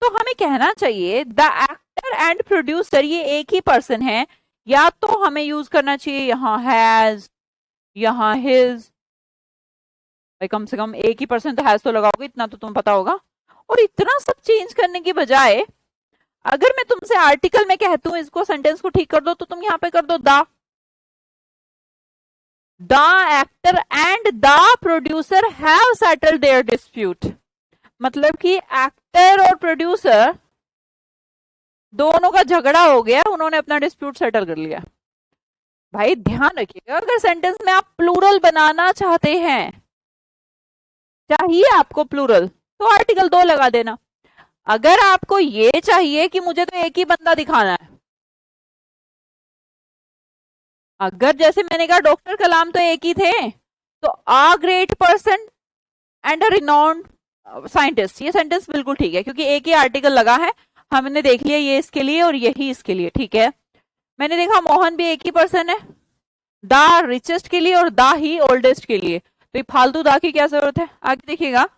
तो हमें कहना चाहिए द एक्टर एंड प्रोड्यूसर ये एक ही पर्सन है, या तो हमें यूज करना चाहिए यहाँ हैज, यहाँ हिज। भाई कम से कम एक ही पर्सन तो हैज तो लगाओगे, इतना तो तुम्हें पता होगा। और इतना सब चेंज करने की बजाय अगर मैं तुमसे आर्टिकल में कहती हूँ इसको सेंटेंस को ठीक कर दो, तो तुम यहाँ पे कर दो the actor and the producer have settled their dispute. मतलब कि एक्टर और प्रोड्यूसर दोनों का झगड़ा हो गया, उन्होंने अपना डिस्प्यूट सेटल कर लिया। भाई ध्यान रखिएगा, अगर सेंटेंस में आप प्लूरल बनाना चाहते हैं, चाहिए आपको प्लूरल, तो आर्टिकल दो लगा देना। अगर आपको ये चाहिए कि मुझे तो एक ही बंदा दिखाना है, अगर जैसे मैंने कहा डॉक्टर कलाम तो एक ही थे, तो a great person and a renowned scientist, ये सेंटेंस बिल्कुल ठीक है क्योंकि एक ही आर्टिकल लगा है। हमने देख लिया ये इसके लिए और यही इसके लिए, ठीक है। मैंने देखा मोहन भी एक ही पर्सन है, द रिचेस्ट के लिए और द ही ओल्डेस्ट के लिए, तो ये फालतू दा की क्या जरूरत है? आगे देखिएगा,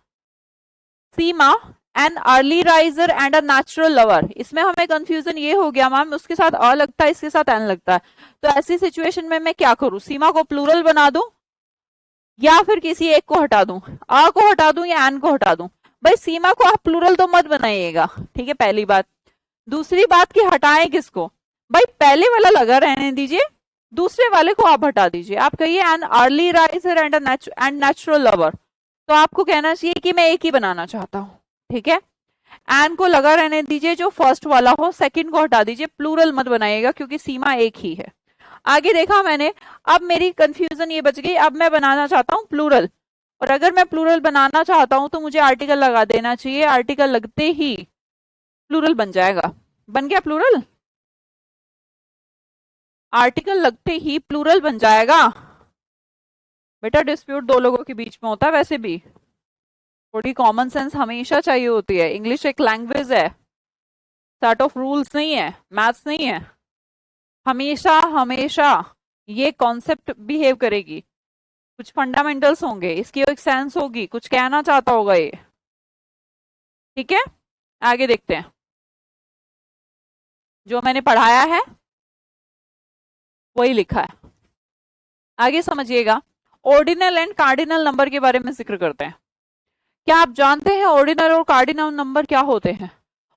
Seema an early riser and a natural lover, इसमें हमें कंफ्यूजन ये हो गया मैम, उसके साथ अ लगता है, इसके साथ एन लगता है, तो ऐसी सिचुएशन में मैं क्या करूं? सीमा को प्लूरल बना दूं या फिर किसी एक को हटा दूं? अ को हटा दूं या एन को हटा दूं? भाई सीमा को आप प्लूरल तो मत बनाइएगा, ठीक है, पहली बात। दूसरी बात की हटाएं किसको? भाई पहले वाला लगा रहने दीजिए, दूसरे वाले को आप हटा दीजिए। आप कहिए N early riser and natural lover, तो आपको कहना चाहिए कि मैं एक ही बनाना चाहता हूं, ठीक है। एन को लगा रहने दीजिए, जो फर्स्ट वाला हो, सेकंड को हटा दीजिए, प्लूरल मत बनाइएगा क्योंकि सीमा एक ही है। आगे देखा मैंने, अब मेरी कंफ्यूजन ये बच गई, अब मैं बनाना चाहता हूं प्लूरल, और अगर मैं प्लूरल बनाना चाहता हूं तो मुझे आर्टिकल लगा देना चाहिए, आर्टिकल लगते ही प्लूरल बन जाएगा। बन गया प्लूरल, आर्टिकल लगते ही प्लूरल बन जाएगा। बेटा डिस्प्यूट दो लोगों के बीच में होता है, वैसे भी थोड़ी कॉमन सेंस हमेशा चाहिए होती है। इंग्लिश एक लैंग्वेज है, सेट ऑफ रूल्स नहीं है, मैथ्स नहीं है। हमेशा हमेशा ये कॉन्सेप्ट बिहेव करेगी, कुछ फंडामेंटल्स होंगे, इसकी एक सेंस होगी, कुछ कहना चाहता होगा ये। ठीक है, आगे देखते हैं। जो मैंने पढ़ाया है वही लिखा है, आगे समझिएगा। ऑर्डिनल एंड कार्डिनल नंबर के बारे में जिक्र करते हैं। क्या आप जानते हैं ऑर्डिनल और कार्डिनल नंबर क्या होते हैं?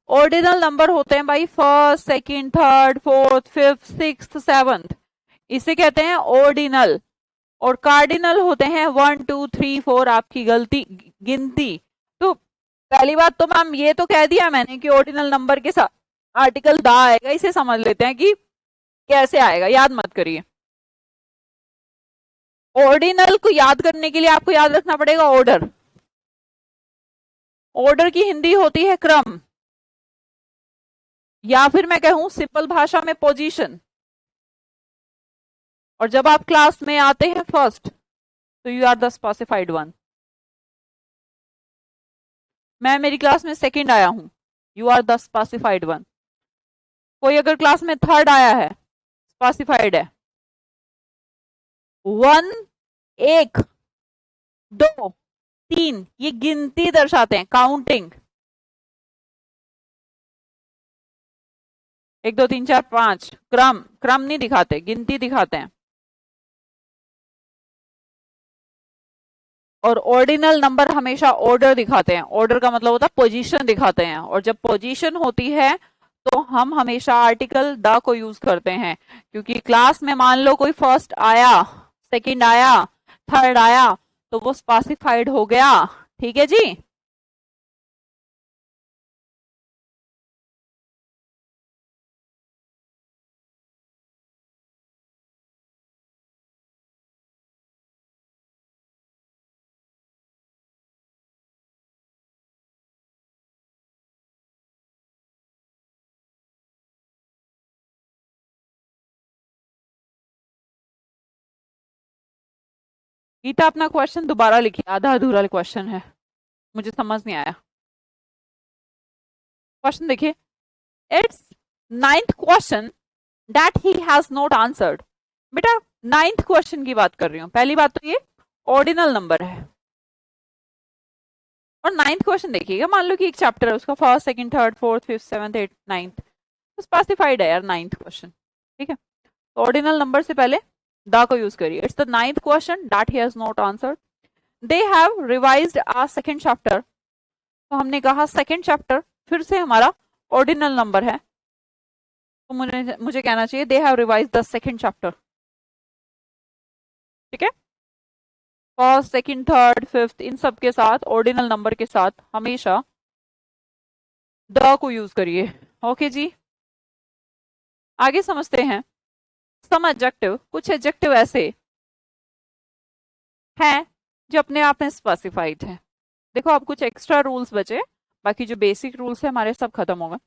ऑर्डिनल नंबर होते हैं भाई first, second, third, fourth, fifth, sixth, seventh, इसे कहते हैं ऑर्डिनल। और कार्डिनल होते हैं 1 2 3 4 आपकी गलती गिनती। तो पहली बात तो मैम ये तो कह दिया मैंने कि ऑर्डिनल नंबर के साथ आर्टिकल दा आएगा, इसे समझ लेते हैं कि कैसे आएगा, याद मत करिए। ऑर्डिनल को याद करने के लिए आपको याद रखना पड़ेगा ऑर्डर। ऑर्डर की हिंदी होती है क्रम, या फिर मैं कहूं सिंपल भाषा में पोजीशन। और जब आप क्लास में आते हैं फर्स्ट, तो you are the specified one. मैं मेरी क्लास में सेकंड आया हूं, you are the specified one. कोई अगर क्लास में थर्ड आया है, स्पेसिफाइड है। 1 1 2 3 ये गिनती दर्शाते हैं, काउंटिंग। 1 2 3 4 5 क्रम, क्रम नहीं दिखाते, गिनती दिखाते हैं। और ऑर्डिनल नंबर हमेशा ऑर्डर दिखाते हैं। ऑर्डर का मतलब होता है पोजीशन दिखाते हैं, और जब पोजीशन होती है तो हम हमेशा आर्टिकल द को यूज करते हैं। क्योंकि क्लास में मान लो कोई फर्स्ट आया, सेकंड आया, थर्ड आया, तो वो स्पेसिफाइड हो गया। ठीक है जी। गीता अपना क्वेश्चन दोबारा लिखिए, आधा अधूरा क्वेश्चन है, मुझे समझ नहीं आया। क्वेश्चन देखिए, it's 9th question that he has not answered. बेटा 9th क्वेश्चन की बात कर रही हूं। पहली बात तो ये ऑर्डिनल नंबर है, और 9th क्वेश्चन देखिएगा, मान लो कि एक चैप्टर है, उसका first, second, third, fourth, fifth, seventh, eight, 9th, तो स्पेसिफाइड है यार 9th क्वेश्चन। ठीक है, तो ऑर्डिनल नंबर से पहले द को यूज करिए। It's the 9th question that he has not answered. They have revised a second chapter. तो हमने कहा सेकंड चैप्टर फिर से हमारा ऑर्डिनल नंबर है, तो मुझे कहना चाहिए दे have revised the second chapter. ठीक है, फर्स्ट, सेकंड, थर्ड, फिफ्थ, इन सब के साथ ऑर्डिनल नंबर के साथ हमेशा द को यूज करिए। ओके जी, आगे समझते हैं। सम एडजेक्टिव, कुछ एडजेक्टिव ऐसे हैं जो अपने आप में स्पेसिफाइड है। देखो अब कुछ एक्स्ट्रा रूल्स बचे, बाकी जो बेसिक रूल्स है हमारे सब खत्म हो गए।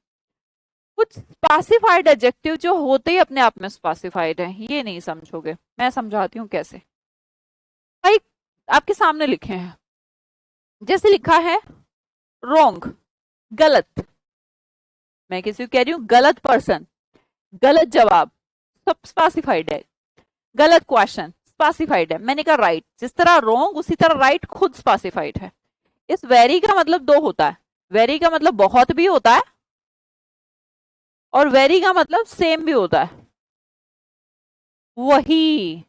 कुछ स्पेसिफाइड एडजेक्टिव जो होते ही अपने आप में स्पेसिफाइड है, ये नहीं समझोगे, मैं समझाती हूँ कैसे। भाई आपके सामने लिखे हैं, जैसे लिखा है रोंग, गलत। मैं किसी को कह रही हूं गलत पर्सन, गलत जवाब, सब स्पेसिफाइड है। गलत क्वेश्चन स्पेसिफाइड है। मैंने कहा राइट, जिस तरह रोंग उसी तरह राइट खुद स्पेसिफाइड है। इस वेरी का मतलब दो होता है, वेरी का मतलब बहुत भी होता है, और वेरी का मतलब सेम भी होता है। वही,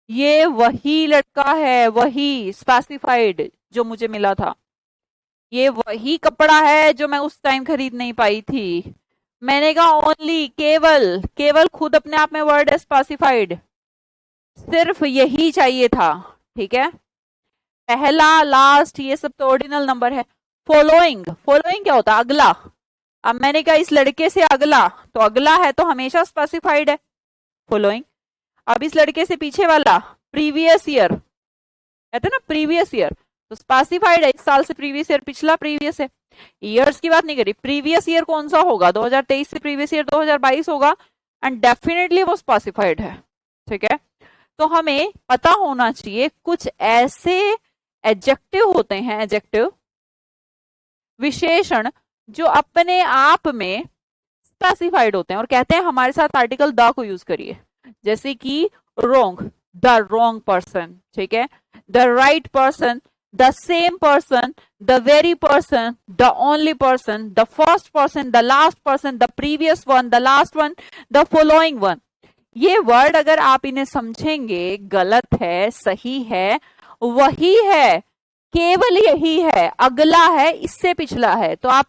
ये वही लड़का है, वही स्पेसिफाइड जो मुझे मिला था। ये वही कपड़ा है जो मैं उस टाइम खरीद नहीं पाई थी। मैंने कहा ओनली, केवल, केवल खुद अपने आप में वर्ड है स्पेसिफाइड, सिर्फ यही चाहिए था। ठीक है, पहला, लास्ट, ये सब तो ऑर्डिनल नंबर है। फॉलोइंग, फॉलोइंग क्या होता है? अगला। अब मैंने कहा इस लड़के से अगला, तो अगला है तो हमेशा स्पेसिफाइड है फॉलोइंग। अब इस लड़के से पीछे वाला, प्रीवियस ईयर, कहते हैं ना प्रीवियस ईयर, तो स्पेसिफाइड है, इस साल से प्रीवियस ईयर पिछला प्रीवियस है। ईयर्स की बात नहीं करी, प्रीवियस ईयर कौन सा होगा, 2023 से प्रीवियस ईयर 2022 होगा, एंड डेफिनेटली वो स्पेसिफाइड है, ठीक है। तो हमें पता होना चाहिए कुछ ऐसे एडजेक्टिव होते हैं, एडजेक्टिव विशेषण जो अपने आप में स्पेसिफाइड होते हैं और कहते हैं हमारे साथ आर्टिकल द को यूज करिए, जैसे कि रोंग, द रोंग पर्सन, ठीक है, the right person, the same person, the very person, the only person, the first person, the last person, the previous one, the last one, the following one। ये word अगर आप इन्हें समझेंगे, गलत है, सही है, वही है, केवल यही है, अगला है, इससे पिछला है, तो आप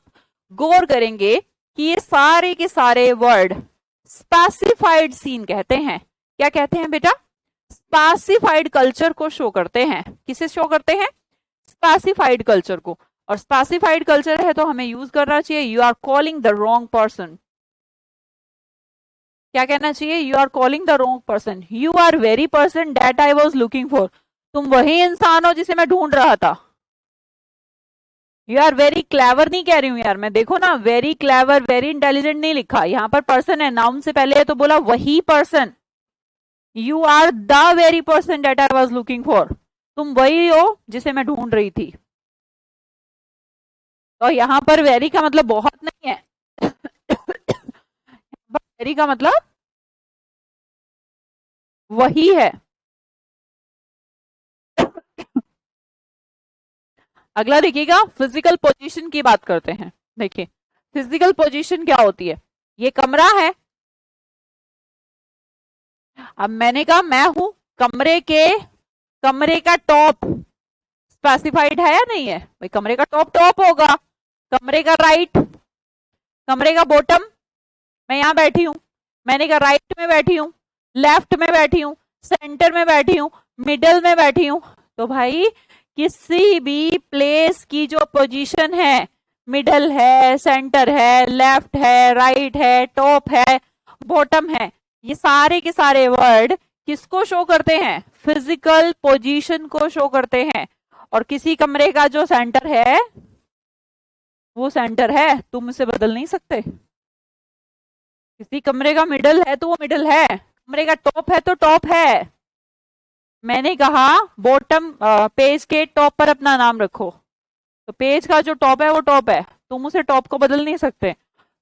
गौर करेंगे कि ये सारे के सारे वर्ड स्पेसिफाइड सीन कहते हैं। क्या कहते हैं बेटा? स्पेसिफाइड कल्चर को शो करते हैं। किसे शो करते हैं? स्पेसिफाइड कल्चर को। और स्पेसिफाइड कल्चर है तो हमें यूज करना चाहिए you are calling the wrong person. क्या कहना चाहिए? You are calling the wrong person, you are very person that I was looking for. तुम वही इंसान हो जिसे मैं ढूंढ रहा था। यू आर वेरी क्लेवर नहीं कह रही हूं यार मैं, देखो ना, वेरी क्लेवर, वेरी इंटेलिजेंट नहीं लिखा, यहां पर पर्सन है, नाउन से पहले है तो बोला वही person. You are the very person that I was looking for, तुम वही हो जिसे मैं ढूंढ रही थी। तो यहां पर वेरी का मतलब बहुत नहीं है वेरी का मतलब वही है। अगला देखिएगा, फिजिकल पोजीशन की बात करते हैं। देखिए फिजिकल पोजीशन क्या होती है? ये कमरा है, अब मैंने कहा मैं हूं कमरे का टॉप स्पेसिफाइड है या नहीं है भाई? कमरे का टॉप टॉप होगा, कमरे का राइट, कमरे का बॉटम, मैं यहां बैठी हूं, मैंने कहा राइट में बैठी हूं, लेफ्ट में बैठी हूं, सेंटर में बैठी हूं, मिडल में बैठी हूं। तो भाई किसी भी प्लेस की जो पोजीशन है, मिडल है, सेंटर है, लेफ्ट है, राइट है, टॉप है, बॉटम है, ये सारे के सारे वर्ड किसको शो करते हैं? फिजिकल पोजीशन को शो करते हैं। और किसी कमरे का जो सेंटर है वो सेंटर है, तुम इसे बदल नहीं सकते। किसी कमरे का मिडल है तो वो मिडल है, कमरे का टॉप है तो टॉप है। मैंने कहा बॉटम पेज के टॉप पर अपना नाम रखो, तो पेज का जो टॉप है वो टॉप है, तुम उसे टॉप को बदल नहीं सकते।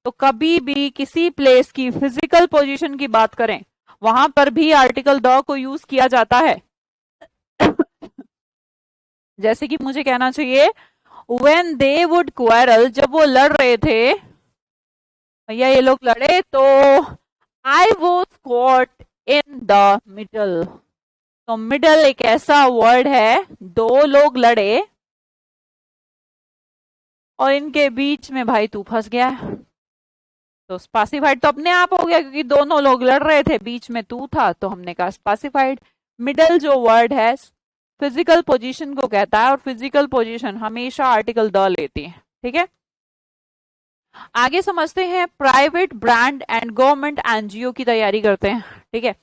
तो कभी भी किसी प्लेस की फिजिकल पोजीशन की बात करें, वहां पर भी आर्टिकल द को यूज किया जाता है। जैसे कि मुझे कहना चाहिए व्हेन दे वुड क्वारल, जब वो लड़ रहे थे, भैया ये लोग लड़े तो I was caught in the middle. तो मिडल एक ऐसा वर्ड है, दो लोग लड़े और इनके बीच में भाई तू फंस गया। तो स्पेसिफाइड तो अपने आप हो गया क्योंकि दोनों लोग लड़ रहे थे, बीच में तू था, तो हमने कहा स्पेसिफाइड। मिडल जो वर्ड है फिजिकल पोजीशन को कहता है और फिजिकल पोजीशन हमेशा आर्टिकल द लेती है, ठीक है। आगे समझते हैं private brand and government NGO की तैयारी करते हैं, ठीक है।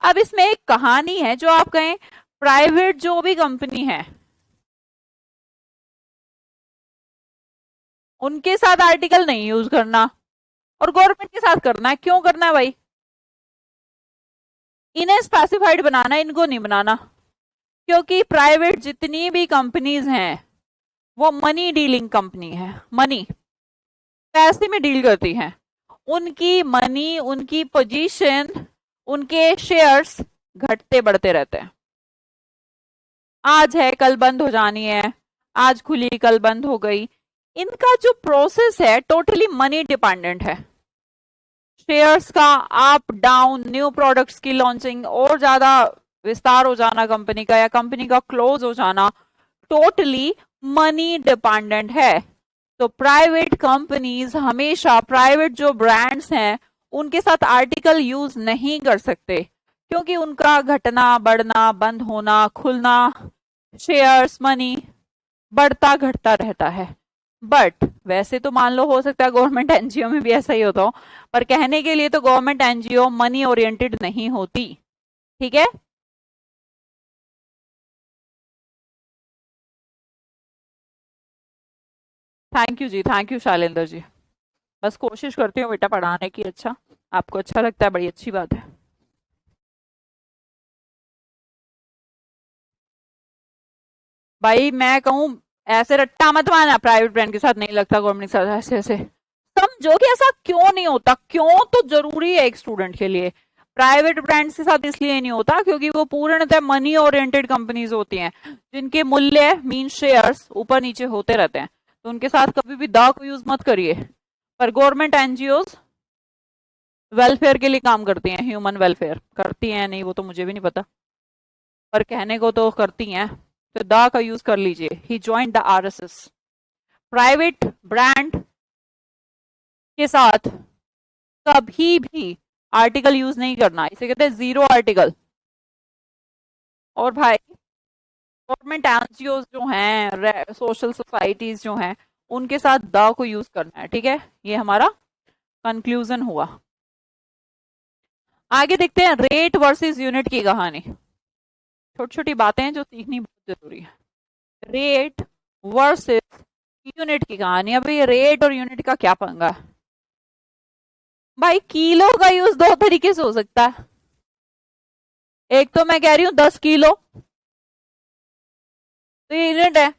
अब इसमें एक कहानी है, जो आप कहें प्राइवेट जो भी कंपनी है उनके साथ आर्टिकल नहीं यूज करना और गवर्नमेंट के साथ करना है। क्यों करना है भाई? इन्हें स्पेसिफाइड बनाना, इनको नहीं बनाना, क्योंकि प्राइवेट जितनी भी कंपनीज हैं वो मनी डीलिंग कंपनी है, मनी पैसे में डील करती हैं। उनकी मनी, उनकी पोजीशन, उनके शेयर्स घटते बढ़ते रहते हैं। आज है कल बंद हो जानी है, आज खुली कल बंद हो गई। इनका जो प्रोसेस है टोटली मनी डिपेंडेंट है। शेयर्स का अप डाउन, न्यू प्रोडक्ट्स की लॉन्चिंग और ज्यादा विस्तार हो जाना कंपनी का, या कंपनी का क्लोज हो जाना, टोटली मनी डिपेंडेंट है। तो प्राइवेट कंपनीज हमेशा, प्राइवेट जो ब्रांड्स हैं उनके साथ आर्टिकल यूज नहीं कर सकते, क्योंकि उनका घटना बढ़ना, बंद होना, खुलना, शेयर्स, मनी बढ़ता घटता रहता है। बट वैसे तो मान लो हो सकता है गवर्नमेंट एनजीओ में भी ऐसा ही होता हो, पर कहने के लिए तो गवर्नमेंट एनजीओ मनी ओरिएंटेड नहीं होती, ठीक है। Thank you ji, thank you Shailendra ji. बस कोशिश करती हूँ बेटा पढ़ाने की। अच्छा, आपको अच्छा लगता है, बड़ी अच्छी बात है। भाई मैं कहूँ, ऐसे रट्टा मत मारना, प्राइवेट ब्रांड के साथ नहीं लगता, गवर्नमेंट के साथ ऐसे ऐसे। समझो कि ऐसा क्यों नहीं होता, क्यों तो जरूरी है एक स्टूडेंट के लिए। प्राइवेट ब्रांड्स के साथ इसलिए नहीं होता क्योंकि वो पूर्णतः मनी ओरिएंटेड कंपनीज होती हैं, जिनके मूल्य मीन शेयर्स ऊपर नीचे होते रहते हैं। तो उनके साथ कभी भी दा को यूज मत करिए। पर गवर्नमेंट एनजीओज वेलफेयर के लिए काम करती हैं, ह्यूमन वेलफेयर करती हैं, नहीं वो तो मुझे भी नहीं पता, पर कहने को तो करती हैं। तो दा का यूज कर लीजिए। He joined the RSS. Private brand के साथ कभी भी आर्टिकल यूज नहीं करना, इसे कहते हैं जीरो आर्टिकल। और भाई गवर्नमेंट एनजीओ जो हैं, सोशल सोसाइटीज जो हैं, उनके साथ द को यूज करना है, ठीक है। ये हमारा कंक्लूजन हुआ। आगे देखते हैं रेट वर्सेस यूनिट की कहानी। छोटी छोटी बातें हैं जो सीखनी बहुत जरूरी है। रेट वर्सेस यूनिट की कहानी। अब ये रेट और यूनिट का क्या पंगा है? भाई किलो का यूज दो तरीके से हो सकता है। एक तो मैं कह रही हूं 10 किलो, तो ये यूनिट है।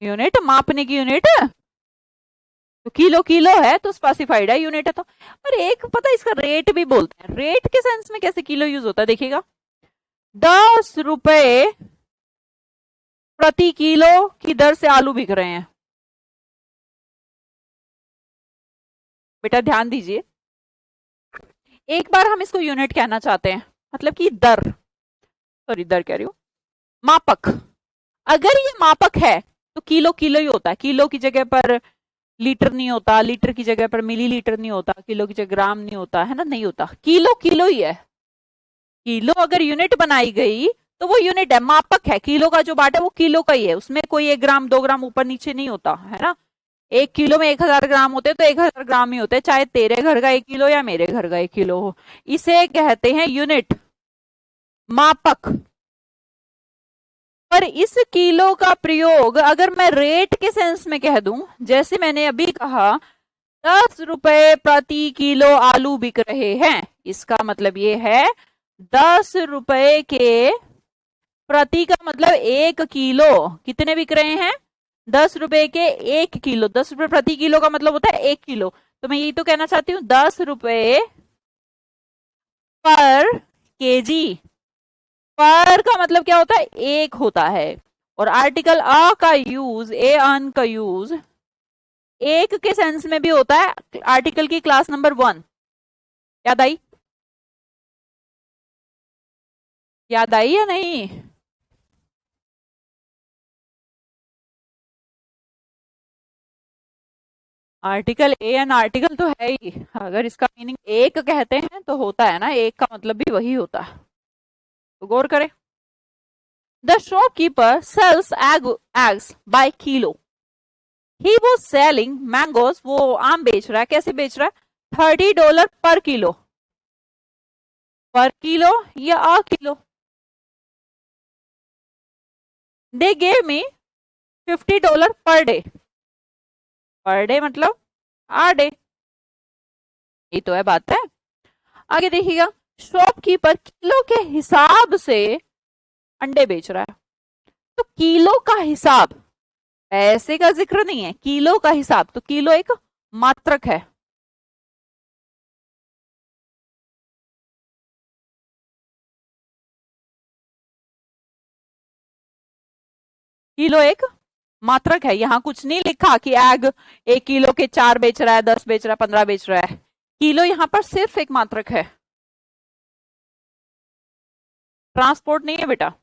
यूनिट मापने की यूनिट है, तो किलो किलो है तो स्पेसिफाइड है, यूनिट है तो। पर एक पता है, इसका रेट भी बोलते हैं। रेट के सेंस में कैसे किलो यूज होता है देखिएगा। 10 रुपए प्रति किलो की दर से आलू बिक रहे हैं। बेटा ध्यान दीजिए, एक बार हम इसको यूनिट कहना चाहते हैं, मतलब कि दर, सॉरी दर कह रही हूं, मापक। अगर ये मापक है तो किलो किलो ही होता है, किलो की जगह पर लीटर नहीं होता, लीटर की जगह पर मिलीलीटर नहीं होता, किलो की जगह ग्राम नहीं होता है ना, नहीं होता, किलो किलो ही है। किलो अगर यूनिट बनाई गई तो वो यूनिट है, मापक है। किलो का जो बाट है वो किलो का ही है, उसमें कोई 1 ग्राम 2 ग्राम ऊपर नीचे नहीं होता है ना। 1 किलो में 1000 ग्राम होते तो 1000 ग्राम ही होते, चाहे तेरे घर का 1 किलो या मेरे घर का 1 किलो हो। इसे कहते हैं यूनिट, मापक। पर इस किलो का प्रयोग अगर मैं रेट के सेंस में कह दूं, जैसे मैंने अभी कहा 10 रुपए प्रति किलो आलू बिक रहे हैं, इसका मतलब ये है 10 रुपए के प्रति का मतलब 1 किलो कितने बिक रहे हैं? 10 रुपए के 1 किलो। 10 रुपए प्रति किलो का मतलब होता है 1 किलो। तो मैं यही तो कहना चाहती हूँ, 10 रुपए पर केजी। पर का मतलब क्या होता है? एक होता है। और आर्टिकल अ का यूज, ए अन का यूज एक के सेंस में भी होता है, आर्टिकल की क्लास नंबर 1। याद आई? याद आई या नहीं? आर्टिकल ए एन आर्टिकल तो है ही, अगर इसका मीनिंग एक कहते हैं तो होता है ना, एक का मतलब भी वही होता है। तो गौर करें। The shopkeeper sells eggs by kilo. He वो सेलिंग मैंगोज, वो आम बेच रहा है, कैसे बेच रहा है? $30 पर किलो। पर किलो या अ kilo? They gave me $50 per day. Per day मतलब आ डे, ये तो है बात है। आगे देखिएगा, शॉपकीपर किलो के हिसाब से अंडे बेच रहा है। तो किलो का हिसाब, पैसे का जिक्र नहीं है, किलो का हिसाब, तो किलो एक मात्रक है। किलो एक मात्रक है, यहां कुछ नहीं लिखा कि एग 1 किलो के 4 बेच रहा है, 10 बेच रहा है, 15 बेच रहा है। किलो यहां पर सिर्फ एक मात्रक है, ट्रांसपोर्ट नहीं है बेटा।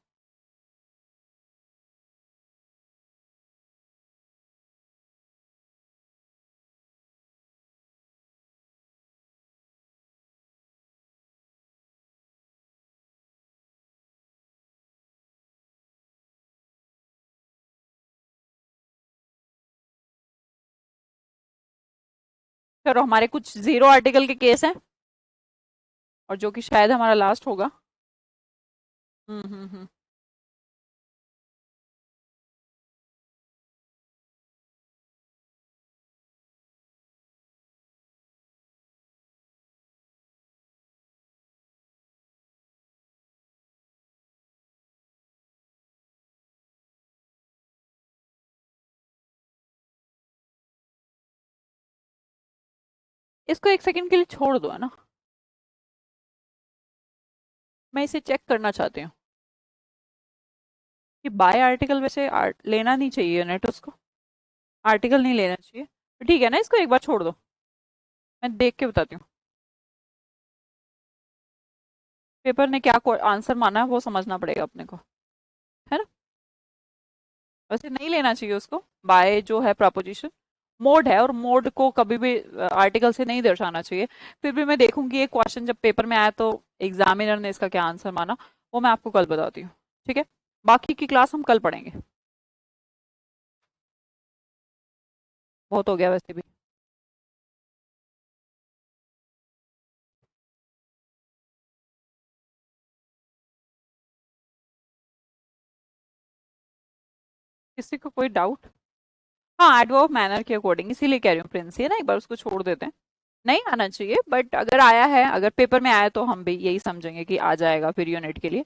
चलो हमारे कुछ जीरो आर्टिकल के केस हैं, और जो कि शायद हमारा लास्ट होगा। हम्म। इसको एक सेकंड के लिए छोड़ दो, है ना, मैं इसे चेक करना चाहती हूँ कि बाय आर्टिकल वैसे लेना नहीं चाहिए यूनिट, उसको आर्टिकल नहीं लेना चाहिए, तो ठीक है ना, इसको एक बार छोड़ दो, मैं देख के बताती हूँ। पेपर ने क्या आंसर माना है वो समझना पड़ेगा अपने को, है ना। वैसे नहीं लेना चाहिए उसको, बाय जो है प्रपोजिशन मोड है, और मोड को कभी भी आर्टिकल से नहीं दर्शाना चाहिए। फिर भी मैं देखूंगी ये क्वेश्चन जब पेपर में आया तो एग्जामिनर ने इसका क्या आंसर माना, वो मैं आपको कल बताती हूँ, ठीक है। बाकी की क्लास हम कल पढ़ेंगे। बहुत हो गया वैसे भी। किसी को कोई डाउट? हाँ, एडवर्ब मैनर के अकॉर्डिंग, इसीलिए कह रही हूँ प्रिंस, ये ना एक बार उसको छोड़ देते हैं। नहीं आना चाहिए, बट अगर आया है, अगर पेपर में आया तो हम भी यही समझेंगे कि आ जाएगा फिर यूनिट के लिए।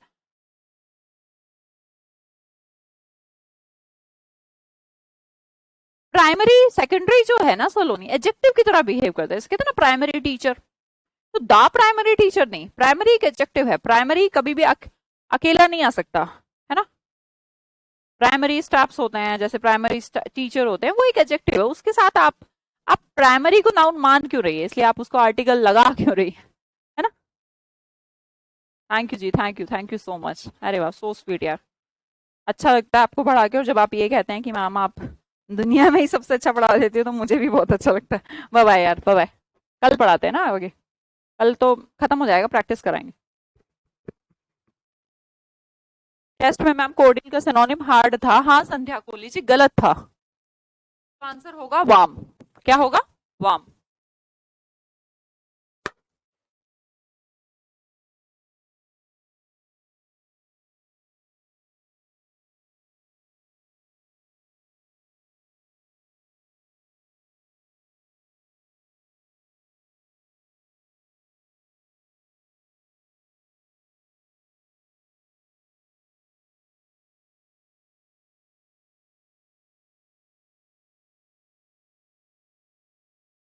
प्राइमरी सेकेंडरी जो है ना सलोनी, एडजेक्टिव की तरह बिहेव करता है, इसके कहते हैं ना प्राइमरी टीचर, तो द प्राइमरी टीचर नहीं, प्राइमरी एक एडजेक्टिव है, प्राइमरी कभी भी अकेला नहीं आ सकता, है ना। प्राइमरी स्टाफ्स होते हैं, जैसे प्राइमरी टीचर होते हैं, वो एक एडजेक्टिव है, उसके साथ आप प्राइमरी को नाउन मान क्यों रही है, इसलिए आप उसको आर्टिकल लगा क्यों रही है ना। Thank you ji, thank you so much, अरे वाह सो स्वीट यार। अच्छा लगता है आपको पढ़ा के, और जब आप ये कहते हैं कि मैम आप दुनिया में ही सबसे अच्छा पढ़ा देती हो, तो मुझे भी बहुत अच्छा लगता है। बाय बाय यार, बाय बाय। कल पढ़ाते हैं ना आगे, कल तो खत्म हो जाएगा, प्रैक्टिस कराएंगे। टेस्ट में मैम कोडिंग का सिनोनिम हार्ड था, हाँ संध्या कोहली जी गलत था, तो आंसर होगा वाम। क्या होगा? वाम।